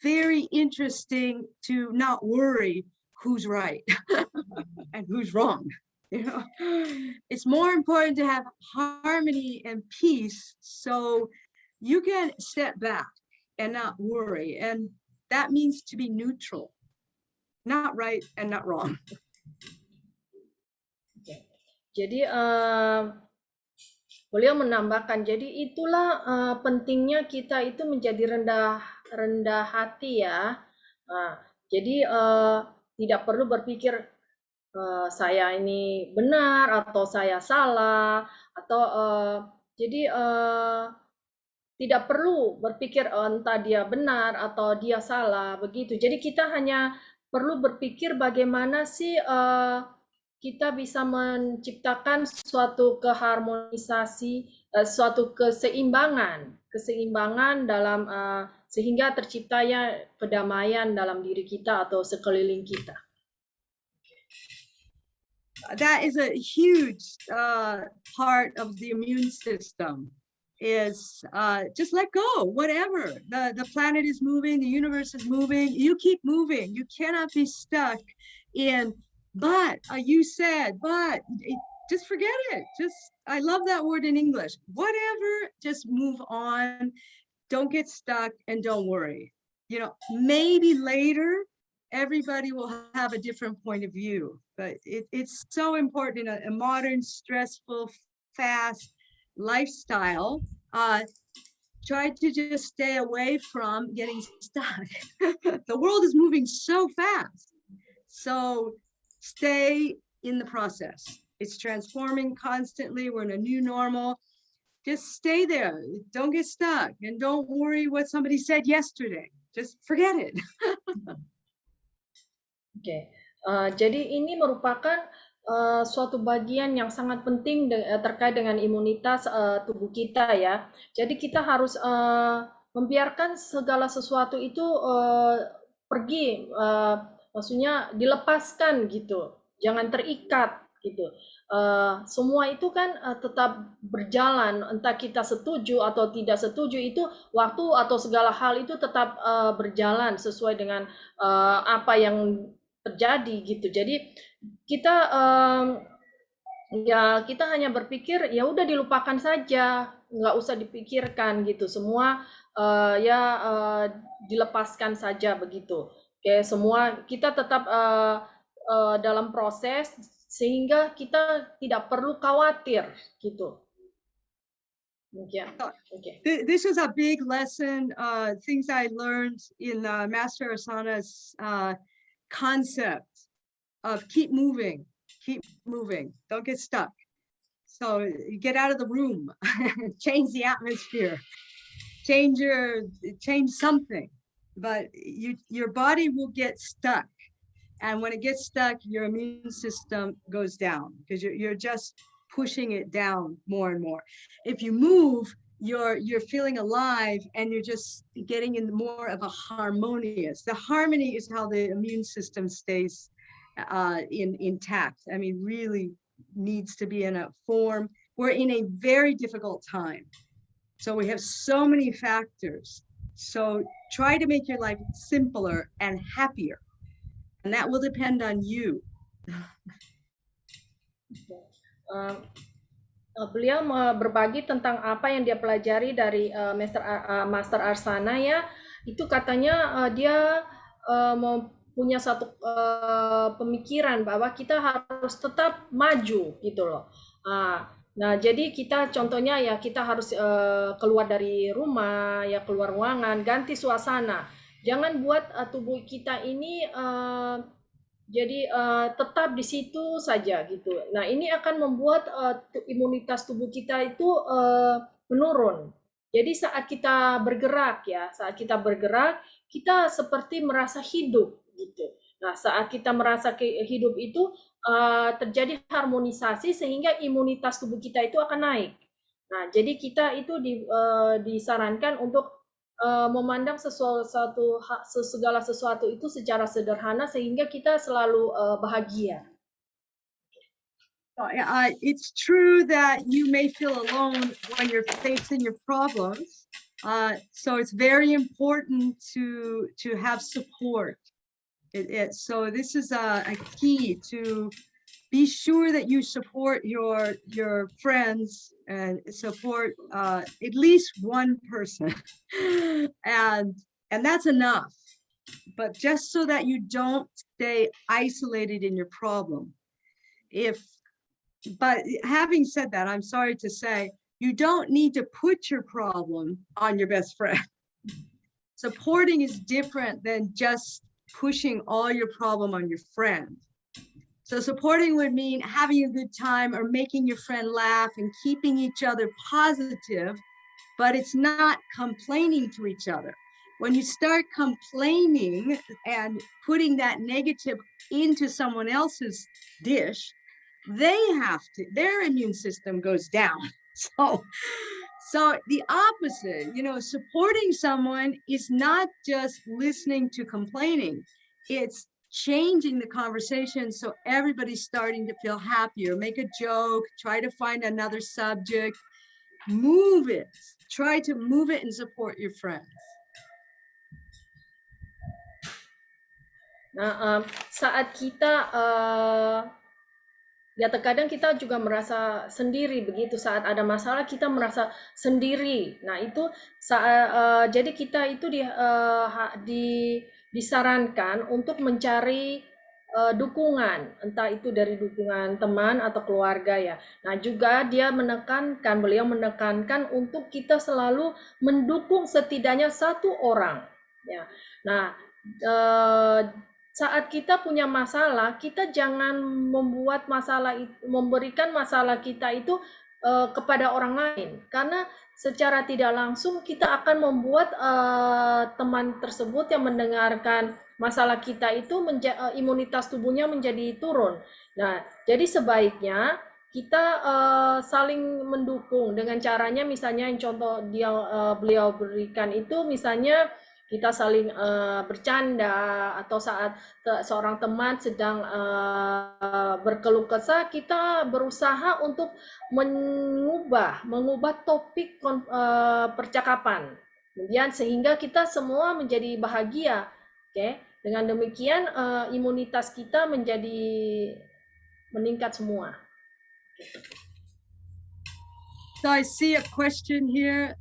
very interesting to not worry who's right and who's wrong. You know, it's more important to have harmony and peace so you can step back and not worry. And that means to be neutral, not right and not wrong. Jadi beliau menambahkan, jadi itulah pentingnya kita itu menjadi rendah hati ya. Jadi tidak perlu berpikir saya ini benar atau saya salah, atau jadi tidak perlu berpikir entah dia benar atau dia salah begitu. Jadi kita hanya perlu berpikir bagaimana sih kita bisa menciptakan suatu keharmonisasi, suatu keseimbangan dalam sehingga terciptanya kedamaian dalam diri kita atau sekeliling kita. That is a huge part of the immune system, is just let go, whatever. The planet is moving, the universe is moving, you keep moving. You cannot be stuck in, but you said, but just forget it. I love that word in English. Whatever, just move on. Don't get stuck and don't worry. You know, maybe later everybody will have a different point of view, but it's so important in a modern, stressful, fast lifestyle. Try to just stay away from getting stuck. The world is moving so fast. So stay in the process. It's transforming constantly. We're in a new normal. Just stay there. Don't get stuck. And don't worry what somebody said yesterday. Just forget it. Oke. Jadi ini merupakan suatu bagian yang sangat penting terkait dengan imunitas tubuh kita ya. Jadi kita harus membiarkan segala sesuatu itu pergi, maksudnya dilepaskan gitu, jangan terikat gitu. Semua itu kan tetap berjalan, entah kita setuju atau tidak setuju, itu waktu atau segala hal itu tetap berjalan sesuai dengan apa yang terjadi gitu. Jadi kita ya kita hanya berpikir ya udah dilupakan saja, nggak usah dipikirkan gitu. Semua dilepaskan saja begitu. Oke, semua kita tetap dalam proses sehingga kita tidak perlu khawatir gitu. Demikian. Okay. This is a big lesson, things I learned in Master Asana's concept of keep moving, don't get stuck. So you get out of the room, change the atmosphere, change something, but your body will get stuck. And when it gets stuck, your immune system goes down because you're just pushing it down more and more. If you move, you're feeling alive and you're just getting in more of a harmonious. The harmony is how the immune system stays intact. I mean, really needs to be in a form. We're in a very difficult time. So we have so many factors. So try to make your life simpler and happier. And that will depend on you. Beliau berbagi tentang apa yang dia pelajari dari Master Arsana ya. Itu katanya dia punya satu pemikiran bahwa kita harus tetap maju gitu loh. Nah, jadi kita contohnya ya kita harus keluar dari rumah, ya keluar ruangan, ganti suasana. Jangan buat tubuh kita ini jadi tetap di situ saja gitu. Nah, ini akan membuat imunitas tubuh kita itu menurun. Jadi saat kita bergerak ya, kita seperti merasa hidup gitu. Nah, saat kita merasa hidup itu terjadi harmonisasi sehingga imunitas tubuh kita itu akan naik. Nah, jadi kita itu disarankan untuk memandang segala sesuatu itu secara sederhana sehingga kita selalu bahagia. It's true that you may feel alone when you're facing your problems. So it's very important to have support. So this is a key to be sure that you support your friends and support at least one person, and that's enough. But just so that you don't stay isolated in your problem. But having said that, I'm sorry to say, you don't need to put your problem on your best friend. Supporting is different than just pushing all your problem on your friend. So supporting would mean having a good time or making your friend laugh and keeping each other positive, but it's not complaining to each other. When you start complaining and putting that negative into someone else's dish, their immune system goes down. So the opposite, supporting someone is not just listening to complaining, it's changing the conversation so everybody's starting to feel happier. Make a joke, try to find another subject, move it, try to move it and support your friends. Nah, saat kita ya terkadang kita juga merasa sendiri begitu saat ada masalah kita merasa sendiri. Nah itu jadi kita itu disarankan untuk mencari dukungan, entah itu dari dukungan teman atau keluarga ya. Nah juga beliau menekankan untuk kita selalu mendukung setidaknya satu orang. Ya. Nah saat kita punya masalah, kita jangan memberikan masalah kita itu kepada orang lain, karena secara tidak langsung kita akan membuat teman tersebut yang mendengarkan masalah kita itu imunitas tubuhnya menjadi turun. Nah, jadi sebaiknya kita saling mendukung dengan caranya, misalnya yang contoh beliau berikan itu, misalnya kita saling bercanda, atau saat seorang teman sedang berkeluh kesah, kita berusaha untuk mengubah topik percakapan, kemudian sehingga kita semua menjadi bahagia. Oke, dengan demikian imunitas kita menjadi meningkat semua. So I see a question here.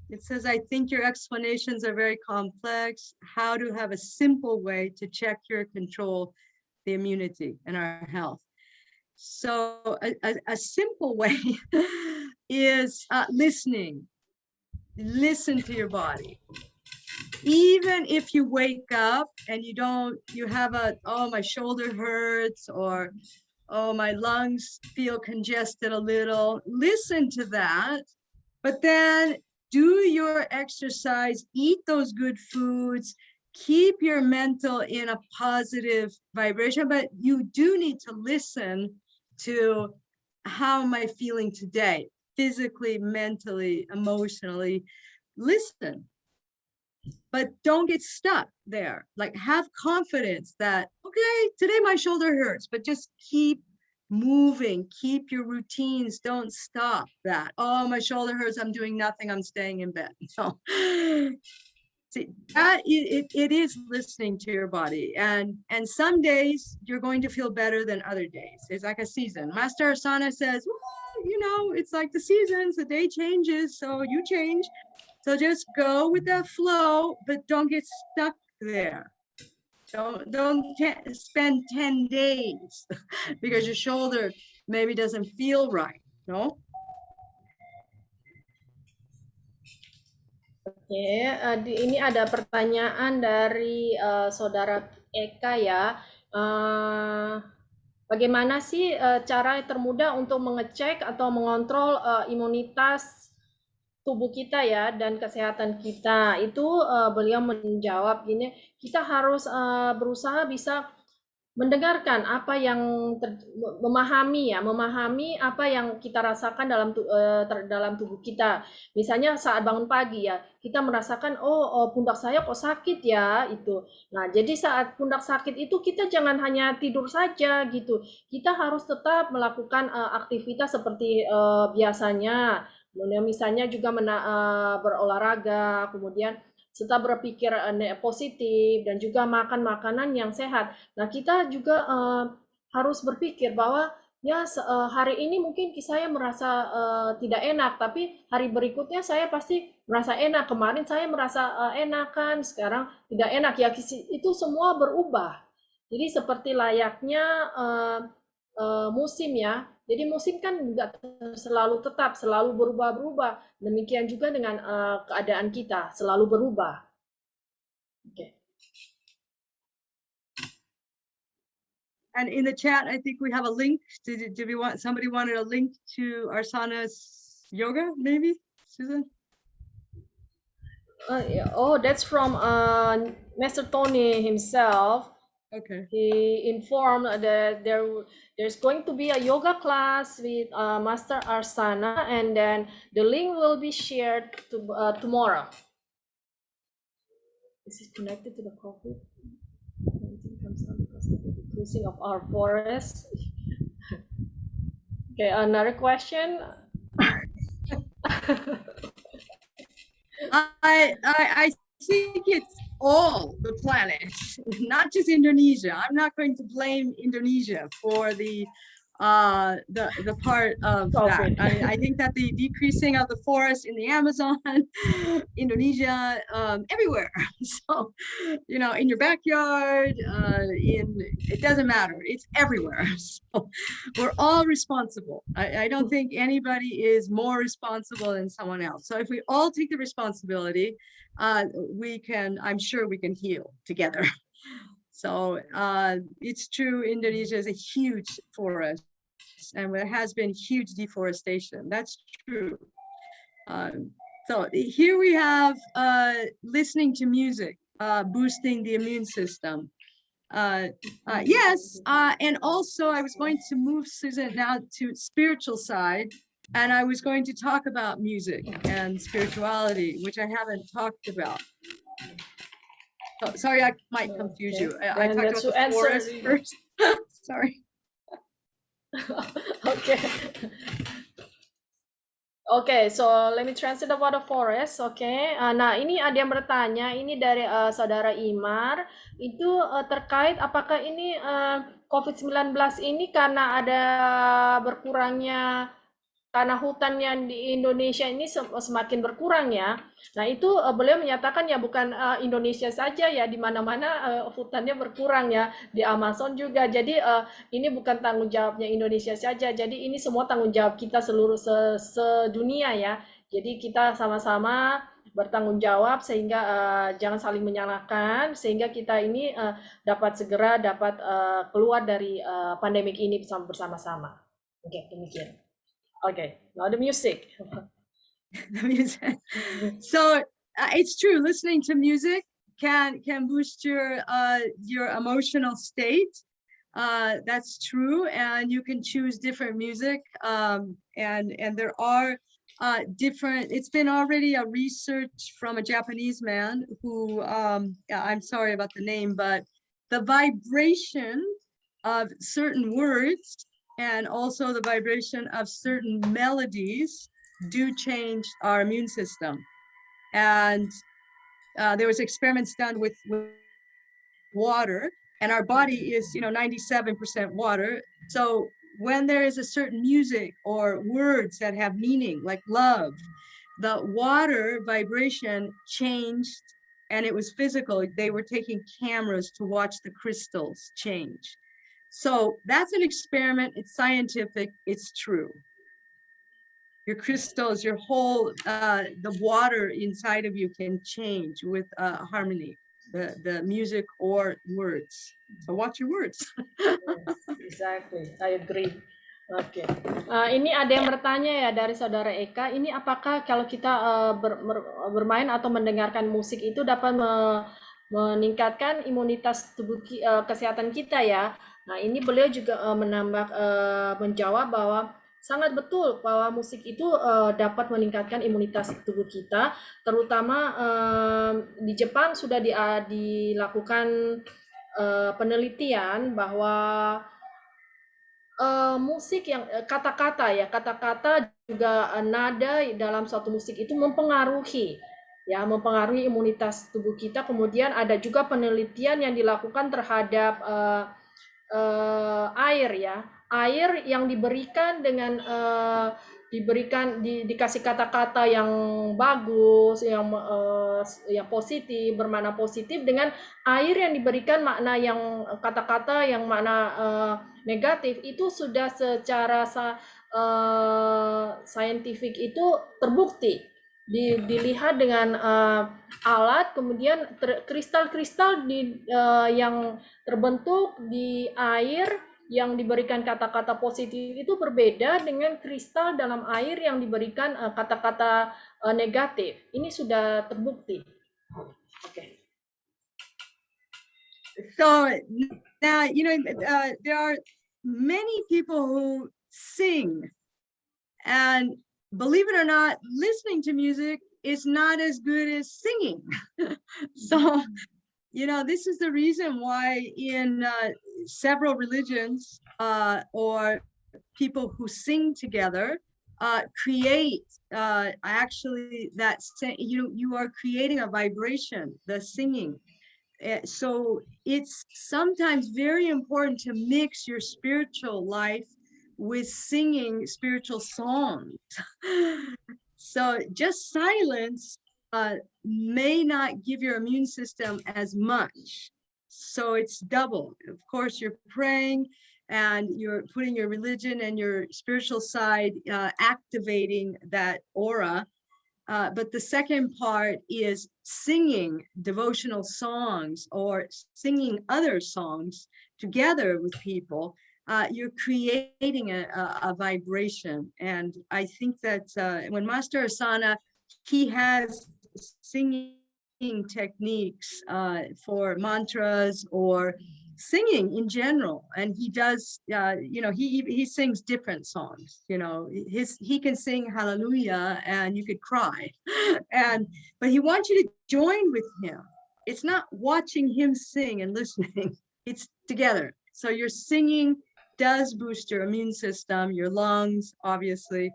It says, I think your explanations are very complex. How to have a simple way to check your control, the immunity and our health. So a simple way is listening. Listen to your body. Even if you wake up and you have oh, my shoulder hurts, or oh, my lungs feel congested a little, listen to that, but then do your exercise, eat those good foods, keep your mental in a positive vibration, but you do need to listen to how am I feeling today, physically, mentally, emotionally, listen. But don't get stuck there. Like, have confidence that, okay, today my shoulder hurts, but just keep moving, keep your routines, don't stop that. Oh, my shoulder hurts, I'm doing nothing, I'm staying in bed. No. See, that it is listening to your body, and some days you're going to feel better than other days. It's like a season. Master Asana says, well, it's like the seasons, the day changes, so you change. So just go with that flow, but don't get stuck there. Don't spend 10 days because your shoulder maybe doesn't feel right, no? Oke, ini ada pertanyaan dari saudara Eka ya. Bagaimana sih cara termudah untuk mengecek atau mengontrol imunitas tubuh kita ya dan kesehatan kita? Itu beliau menjawab gini, kita harus berusaha bisa mendengarkan apa yang memahami ya, memahami apa yang kita rasakan dalam tubuh kita. Misalnya saat bangun pagi ya, kita merasakan pundak saya kok sakit ya itu. Nah, jadi saat pundak sakit itu kita jangan hanya tidur saja gitu. Kita harus tetap melakukan aktivitas seperti biasanya. Kemudian misalnya juga berolahraga, kemudian serta berpikir positif dan juga makan makanan yang sehat. Nah, kita juga harus berpikir bahwa ya hari ini mungkin saya merasa tidak enak, tapi hari berikutnya saya pasti merasa enak. Kemarin saya merasa enak kan, sekarang tidak enak ya. Itu semua berubah. Jadi seperti layaknya musim ya. Jadi musim kan nggak selalu tetap, selalu berubah-berubah. Demikian juga dengan keadaan kita, selalu berubah. Oke. And in the chat, I think we have a link. Did we want somebody wanted a link to Arsana's yoga, maybe, Susan? Yeah. Oh, that's from Master Tony himself. Okay. He informed that there's going to be a yoga class with Master Arsana, and then the link will be shared tomorrow. Is it connected to the COVID? Comes down because of the decreasing of our forests. Okay, another question. I think it's all the planet, not just Indonesia. I'm not going to blame Indonesia for the part of that. I think that the decreasing of the forest in the Amazon, Indonesia, everywhere. So, you know, in your backyard, it doesn't matter. It's everywhere. So we're all responsible. I don't think anybody is more responsible than someone else. So if we all take the responsibility, I'm sure we can heal together. So it's true, Indonesia is a huge forest and there has been huge deforestation. That's true. So here we have listening to music, boosting the immune system. Yes, and also I was going to move Susan now to spiritual side, and I was going to talk about music and spirituality, which I haven't talked about. Oh, sorry, I might confuse you. I talked about the forest first. Sorry. Okay. Okay, so let me translate about the forest. Okay. Nah, ini ada yang bertanya, ini dari saudara Imar, itu terkait apakah ini COVID-19 ini karena ada berkurangnya tanah hutan yang di Indonesia ini semakin berkurang ya. Nah, itu beliau menyatakan ya bukan Indonesia saja ya, di mana-mana hutannya berkurang ya, di Amazon juga. Jadi ini bukan tanggung jawabnya Indonesia saja. Jadi ini semua tanggung jawab kita seluruh sedunia ya. Jadi kita sama-sama bertanggung jawab sehingga jangan saling menyalahkan sehingga kita ini dapat segera keluar dari pandemik ini bersama-sama. Oke, demikian. Okay, now the music. The music. So it's true. Listening to music can boost your emotional state. That's true, and you can choose different music. And there are different. It's been already a research from a Japanese man who I'm sorry about the name, but the vibration of certain words and also the vibration of certain melodies do change our immune system. And there was experiments done with water, and our body is 97% water. So when there is a certain music or words that have meaning, like love, the water vibration changed, and it was physical. They were taking cameras to watch the crystals change. So that's an experiment. It's scientific. It's true. Your crystals, your whole, the water inside of you can change with harmony, the music or words. So watch your words. Yes, exactly. I agree. Oke. Ini ada yang bertanya ya dari saudara Eka. Ini apakah kalau kita bermain atau mendengarkan musik itu dapat meningkatkan imunitas tubuh kesehatan kita ya. Nah, ini beliau juga menjawab bahwa sangat betul bahwa musik itu dapat meningkatkan imunitas tubuh kita, terutama di Jepang sudah dilakukan penelitian bahwa musik yang kata-kata ya, kata-kata juga nada dalam suatu musik itu mempengaruhi ya, mempengaruhi imunitas tubuh kita. Kemudian ada juga penelitian yang dilakukan terhadap air ya, air yang diberikan dengan dikasih kata-kata yang bagus, yang positif, bermakna positif, dengan air yang diberikan makna yang kata-kata yang makna negatif, itu sudah secara saintifik itu terbukti. Dilihat dengan alat, kemudian kristal-kristal yang terbentuk di air yang diberikan kata-kata positif itu berbeda dengan kristal dalam air yang diberikan kata-kata negatif. Ini sudah terbukti. Okay. So now, there are many people who sing, and believe it or not, listening to music is not as good as singing. So, this is the reason why in several religions or people who sing together create actually that you are creating a vibration, the singing. So it's sometimes very important to mix your spiritual life with singing spiritual songs. So just silence may not give your immune system as much. So it's double. Of course, you're praying and you're putting your religion and your spiritual side, activating that aura. But the second part is singing devotional songs or singing other songs together with people. You're creating a vibration. And I think that when Master Asana, he has singing techniques for mantras or singing in general, and he does he sings different songs. He can sing hallelujah and you could cry but he wants you to join with him. It's not watching him sing and listening, it's together. So your singing does boost your immune system, your lungs, obviously,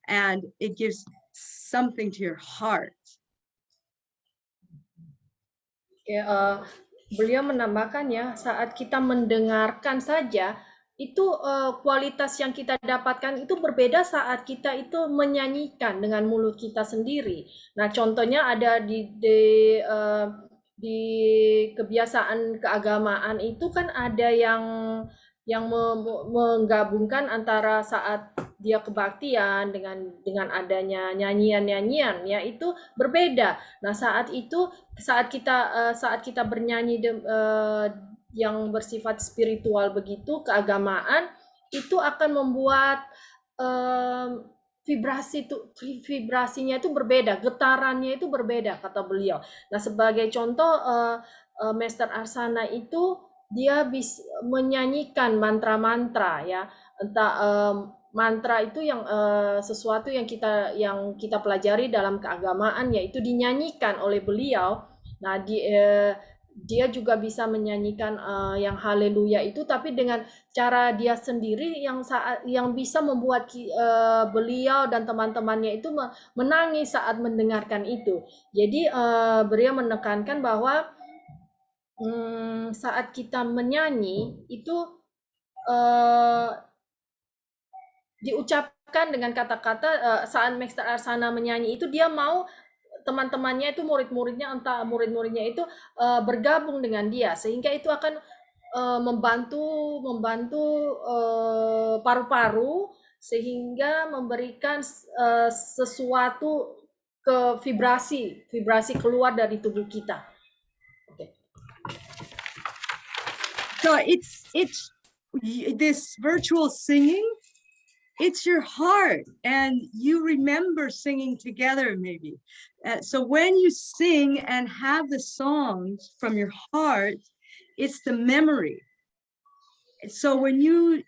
and it gives something to your heart. Ya, beliau menambahkan ya, saat kita mendengarkan saja, itu kualitas yang kita dapatkan itu berbeda saat kita itu menyanyikan dengan mulut kita sendiri. Nah, contohnya ada di kebiasaan keagamaan itu kan ada yang menggabungkan antara saat dia kebaktian dengan adanya nyanyian-nyanyian ya, itu berbeda. Nah, saat kita bernyanyi yang bersifat spiritual begitu, keagamaan, itu akan membuat vibrasinya itu berbeda, getarannya itu berbeda, kata beliau. Nah, sebagai contoh, Master Arsana itu dia bisa menyanyikan mantra-mantra ya, entah mantra itu yang sesuatu yang kita pelajari dalam keagamaan, yaitu dinyanyikan oleh beliau. Nah, dia juga bisa menyanyikan yang haleluya itu, tapi dengan cara dia sendiri yang bisa membuat beliau dan teman-temannya itu menangis saat mendengarkan itu. Jadi beliau menekankan bahwa saat kita menyanyi itu diucapkan dengan kata-kata, saat Master Arsana menyanyi itu dia mau teman-temannya itu, murid-muridnya itu bergabung dengan dia, sehingga itu akan membantu paru-paru, sehingga memberikan sesuatu ke vibrasi keluar dari tubuh kita. So it's this virtual singing it's your heart, and you remember singing together maybe. So when you sing and have the songs from your heart, it's the memory. So when you,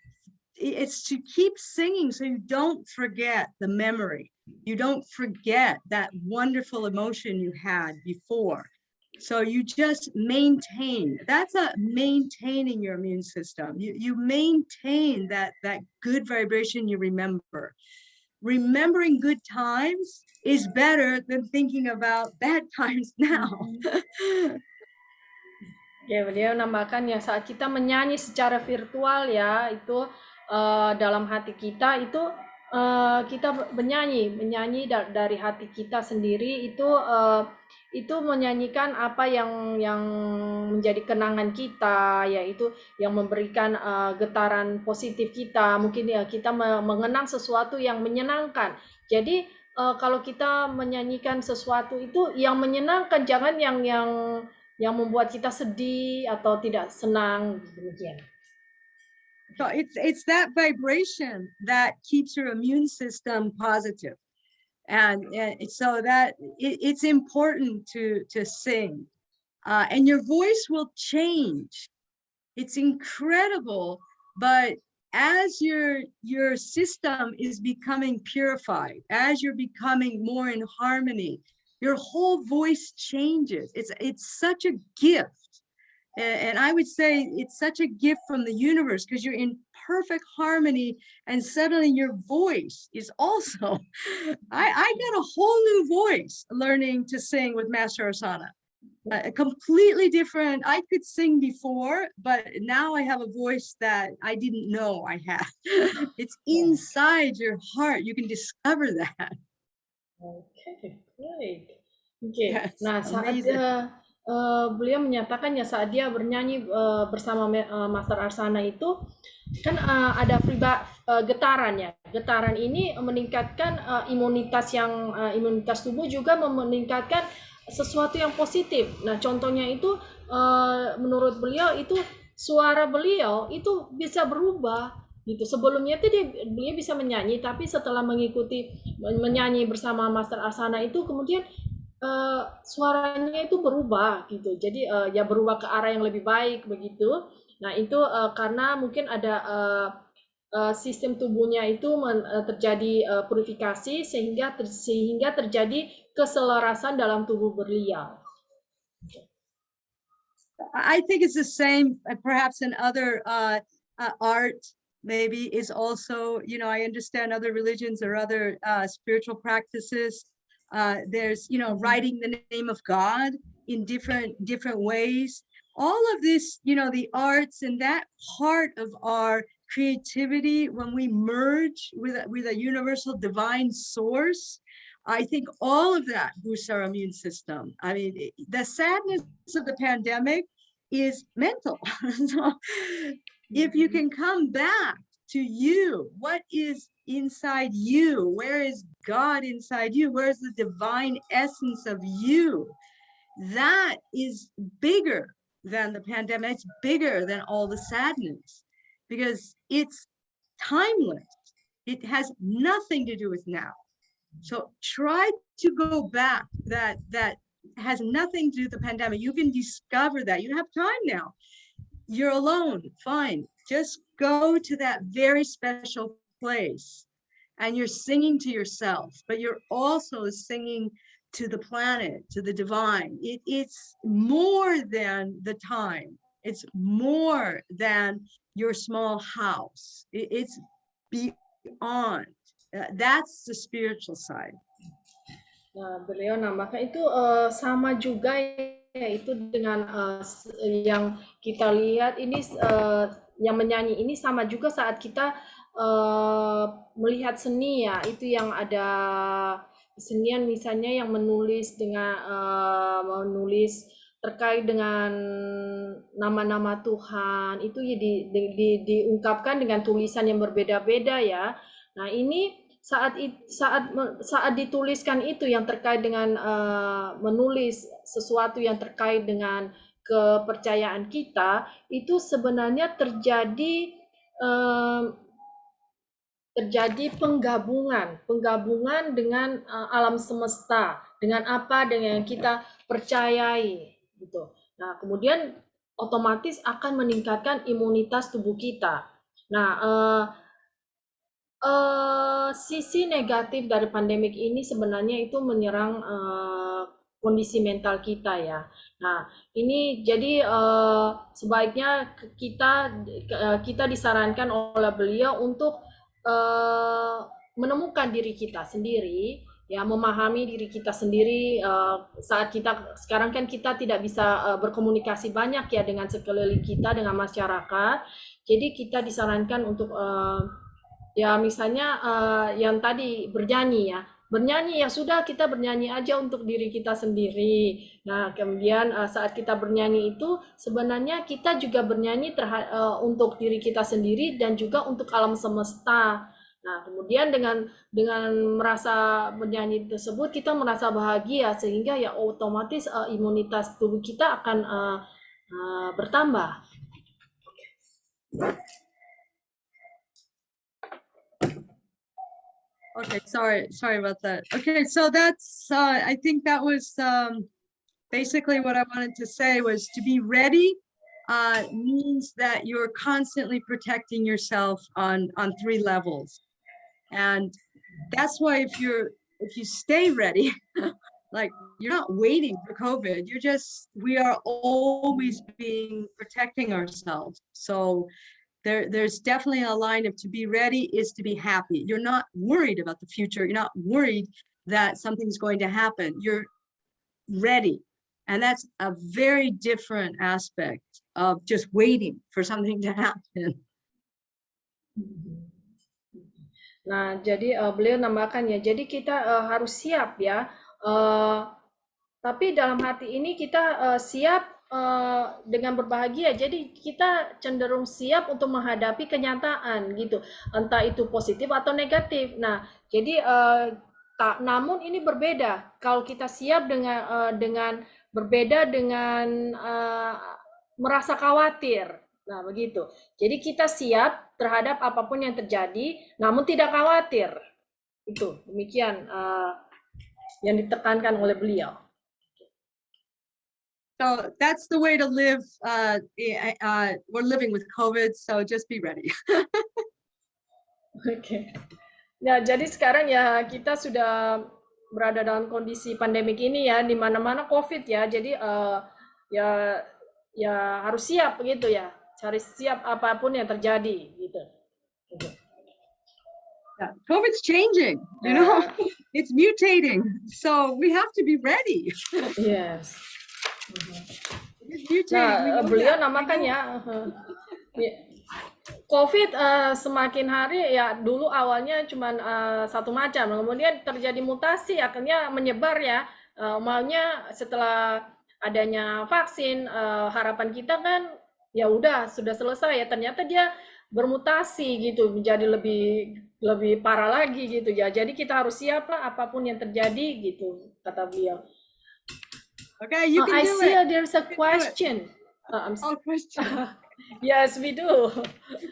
it's to keep singing so you don't forget the memory. You don't forget that wonderful emotion you had before. So you just maintain. That's a maintaining your immune system. You maintain that good vibration you remember. Remembering good times is better than thinking about bad times now. Ya, beliau nambahkan ya saat kita menyanyi secara virtual ya, itu dalam hati kita itu kita menyanyi dari hati kita sendiri itu menyanyikan apa yang menjadi kenangan kita, yaitu yang memberikan getaran positif kita. Mungkin ya kita mengenang sesuatu yang menyenangkan. Jadi kalau kita menyanyikan sesuatu itu yang menyenangkan, jangan yang membuat kita sedih atau tidak senang, demikian. So it's that vibration that keeps your immune system positive. And so that it's important to sing. And your voice will change. It's incredible, but as your system is becoming purified, as you're becoming more in harmony, your whole voice changes. It's such a gift. And I would say it's such a gift from the universe, because you're in perfect harmony, and suddenly your voice is also, I got a whole new voice learning to sing with Master Arsana. Completely different. I could sing before, but now I have a voice that I didn't know I had. It's inside your heart. You can discover that. Okay, great. Okay. Yes, Nah, saat amazing. beliau menyatakan ya saat dia bernyanyi bersama Master Arsana itu kan ada getaran ya. Getaran ini meningkatkan imunitas tubuh, juga meningkatkan sesuatu yang positif. Nah, contohnya itu menurut beliau itu suara beliau itu bisa berubah gitu. Sebelumnya itu beliau bisa menyanyi, tapi setelah menyanyi bersama Master Arsana itu kemudian suaranya itu berubah gitu. Jadi ya berubah ke arah yang lebih baik begitu. Nah, itu karena mungkin ada sistem tubuhnya itu terjadi purifikasi sehingga terjadi keselarasan dalam tubuh beliau. I think it's the same, perhaps in other art, maybe is also, I understand other religions or other spiritual practices. There's, writing the name of God in different ways. All of this, the arts and that part of our creativity, when we merge with a universal divine source, I think all of that boosts our immune system. I mean, the sadness of the pandemic is mental. So if you can come back to you, what is inside you? Where is God inside you? Where is the divine essence of you? That is bigger than the pandemic. It's bigger than all the sadness, because it's timeless. It has nothing to do with now. So try to go back. That has nothing to do with the pandemic. You can discover that. You have time now. You're alone, fine. Just go to that very special place, and you're singing to yourself, but you're also singing to the planet, to the divine. It's more than the time. It's more than your small house. It's beyond. That's the spiritual side. Nah, beliau nambahkan itu sama juga ya, itu dengan yang kita lihat ini yang menyanyi ini sama juga saat kita melihat seni ya, itu yang ada kesenian misalnya yang menulis terkait dengan nama-nama Tuhan, itu ya diungkapkan dengan tulisan yang berbeda-beda ya. Nah, ini saat dituliskan itu yang terkait dengan menulis sesuatu yang terkait dengan kepercayaan kita, itu sebenarnya terjadi terjadi penggabungan dengan alam semesta, dengan apa dengan yang kita percayai gitu. Nah, kemudian otomatis akan meningkatkan imunitas tubuh kita. Nah, sisi negatif dari pandemik ini sebenarnya itu menyerang kondisi mental kita ya. Nah, ini jadi sebaiknya kita disarankan oleh beliau untuk menemukan diri kita sendiri, ya memahami diri kita sendiri saat kita sekarang kan kita tidak bisa berkomunikasi banyak ya dengan sekeliling kita, dengan masyarakat. Jadi kita disarankan untuk ya misalnya yang tadi bernyanyi ya, bernyanyi ya sudah kita bernyanyi aja untuk diri kita sendiri. Nah kemudian saat kita bernyanyi itu sebenarnya kita juga bernyanyi untuk diri kita sendiri dan juga untuk alam semesta. Nah kemudian dengan merasa bernyanyi tersebut kita merasa bahagia sehingga ya otomatis imunitas tubuh kita akan bertambah. Okay, sorry about that. Okay, so that's I think that was basically what I wanted to say was to be ready means that you're constantly protecting yourself on 3 levels. And that's why if you stay ready, like you're not waiting for COVID, we are always being protecting ourselves. So there's definitely a line of to be ready is to be happy. You're not worried about the future. You're not worried that something's going to happen. You're ready. And that's a very different aspect of just waiting for something to happen. Nah, jadi beliau nambahkan ya, jadi kita harus siap ya. Tapi dalam hati ini kita siap dengan berbahagia. Jadi kita cenderung siap untuk menghadapi kenyataan gitu, entah itu positif atau negatif. Nah, jadi namun ini berbeda. Kalau kita siap dengan berbeda dengan merasa khawatir. Nah, begitu. Jadi kita siap terhadap apapun yang terjadi, namun tidak khawatir. Itu demikian yang ditekankan oleh beliau. So that's the way to live. We're living with COVID, so just be ready. Oke. Ya, jadi sekarang ya kita sudah berada dalam kondisi pandemik ini ya, di mana-mana COVID ya. Jadi ya harus siap begitu ya. Harus siap apapun yang terjadi gitu. Yeah, COVID's changing, you know, it's mutating. So we have to be ready. Yes. It's mutating. Nah, beliau namakan ya. COVID semakin hari ya dulu awalnya cuma satu macam, kemudian terjadi mutasi akhirnya menyebar ya. Maunya setelah adanya vaksin harapan kita kan ya udah sudah selesai ya, ternyata dia bermutasi gitu menjadi lebih parah lagi gitu ya. Jadi kita harus siap lah apapun yang terjadi gitu kata beliau. Okay, you can I do see it. There's a question. Question. Yes, we do.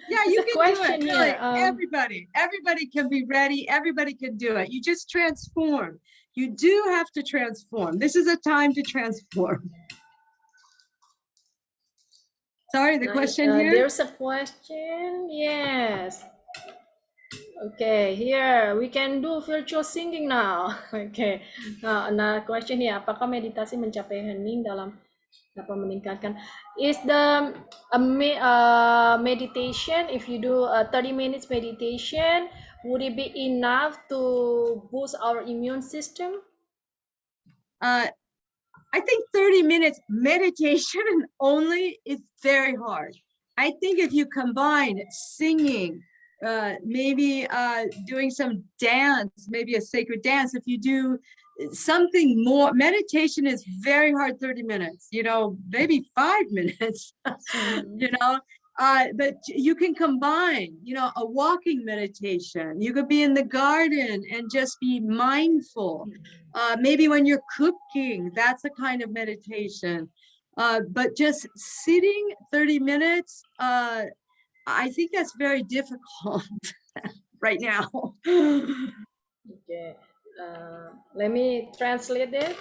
Yeah, There's you a can question do it. Really, here. everybody can be ready. Everybody can do it. You just transform. You do have to transform. This is a time to transform. Sorry, the question here? There's a question. Yes. Okay, here we can do virtual singing now. Okay. Nah, question here, apakah meditasi mencapai hening dalam dapat meningkatkan? Is the meditation, if you do 30 minutes meditation, would it be enough to boost our immune system? I think 30 minutes meditation only is very hard. I think if you combine singing, maybe doing some dance, maybe a sacred dance, if you do something more, meditation is very hard 30 minutes, you know, maybe 5 minutes, you know, but you can combine, you know, a walking meditation. You could be in the garden and just be mindful. Maybe when you're cooking, that's a kind of meditation. But just sitting 30 minutes, I think that's very difficult. right now. Okay, let me translate it.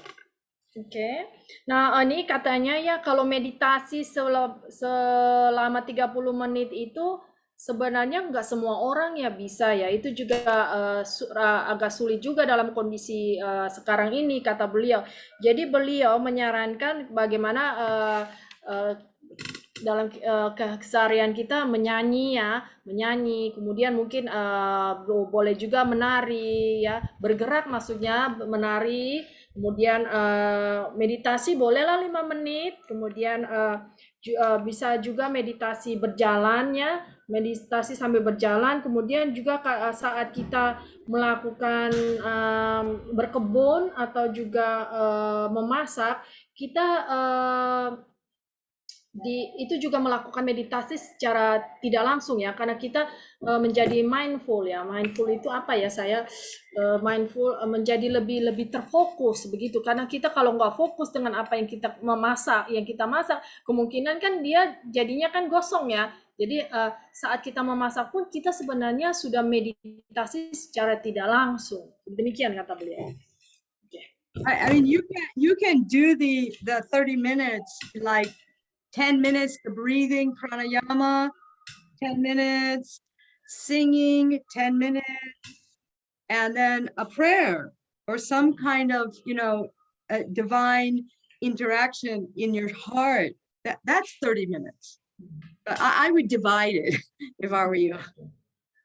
Oke. Nah, ini katanya ya kalau meditasi selama 30 menit itu sebenarnya nggak semua orang ya bisa ya. Itu juga agak sulit juga dalam kondisi sekarang ini kata beliau. Jadi beliau menyarankan bagaimana dalam keseharian kita menyanyi ya, menyanyi, kemudian mungkin boleh juga menari ya, bergerak maksudnya menari, kemudian meditasi bolehlah 5 menit, kemudian bisa juga meditasi berjalan ya, meditasi sambil berjalan, kemudian juga saat kita melakukan berkebun atau juga memasak, kita itu juga melakukan meditasi secara tidak langsung ya, karena kita menjadi mindful ya. Mindful itu apa ya, saya mindful menjadi lebih terfokus begitu, karena kita kalau nggak fokus dengan apa yang kita masak, kemungkinan kan dia jadinya kan gosong ya. Jadi saat kita memasak pun kita sebenarnya sudah meditasi secara tidak langsung, demikian kata beliau. I mean, you can do the 30 minutes, like 10 minutes the breathing pranayama, 10 minutes singing, 10 minutes, and then a prayer or some kind of, a divine interaction in your heart. That's 30 minutes. But I would divide it if I were you.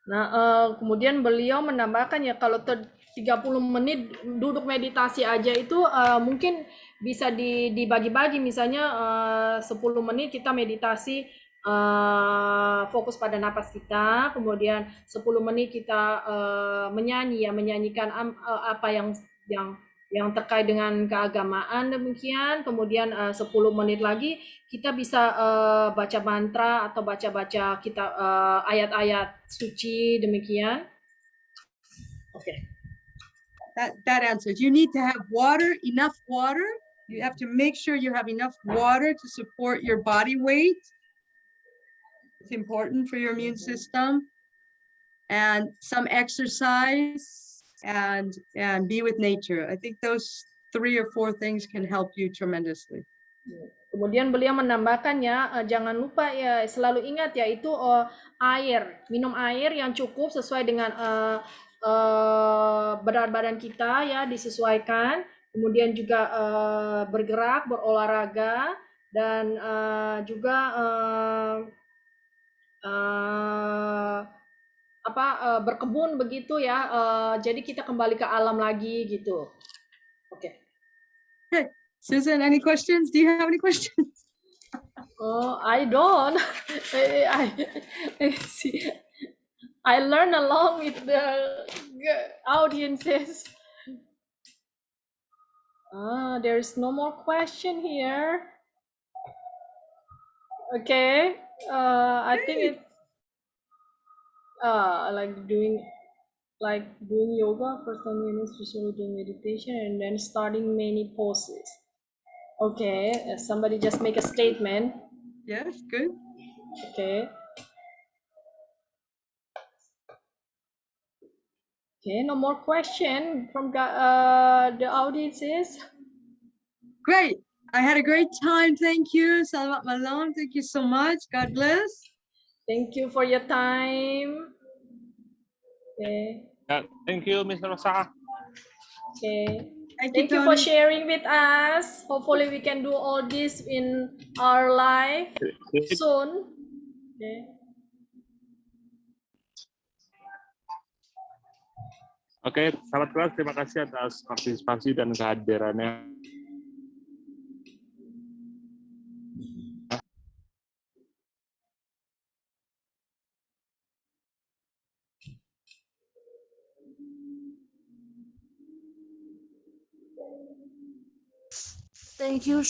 Nah, kemudian beliau menambahkan ya kalau 30 menit duduk meditasi aja itu mungkin bisa dibagi-bagi, misalnya 10 menit kita meditasi fokus pada napas kita, kemudian 10 menit kita menyanyikan apa yang terkait dengan keagamaan, demikian. Kemudian 10 menit lagi kita bisa baca mantra atau baca-baca kita ayat-ayat suci, demikian. Okay. That answers. You need to have water, enough water. You have to make sure you have enough water to support your body weight. It's important for your immune system. And some exercise and be with nature. I think those 3 or 4 things can help you tremendously. Kemudian beliau menambahkan ya, jangan lupa ya, selalu ingat ya, itu air, minum air yang cukup sesuai dengan berat badan kita ya, disesuaikan. Kemudian juga bergerak, berolahraga, dan juga berkebun begitu ya. Jadi kita kembali ke alam lagi gitu. Oke. Okay. Susan, any questions? Do you have any questions? Oh, I don't. I learn along with the audiences. There's no more question here. Okay. I think it's like doing yoga for 10 minutes, usually doing meditation, and then starting many poses. Okay, somebody just make a statement. Yes, good. Okay. Okay, no more question from the audiences. Great. I had a great time. Thank you. Selamat malam. Thank you so much. God bless. Thank you for your time. Okay. Thank you, Ms. Rosa. Okay. Thank you for sharing with us. Hopefully we can do all this in our life soon. Okay. Oke, sahabat kelas, terima kasih atas partisipasi dan kehadirannya. Thank you.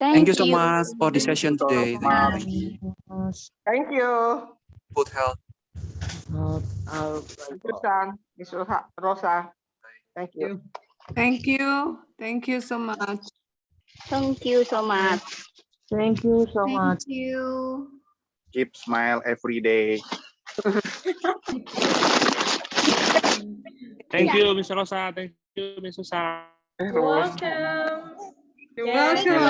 Thank you so much for the session today. Thank you. Thank you. Good health. Miss Rosa. Thank you. Thank you. Thank you so much. Thank you so much. Thank you so much. Thank you. keep smile every day. Thank you, Miss Rosa. Thank you, Miss Susan. Welcome. You're Yes, have a welcome.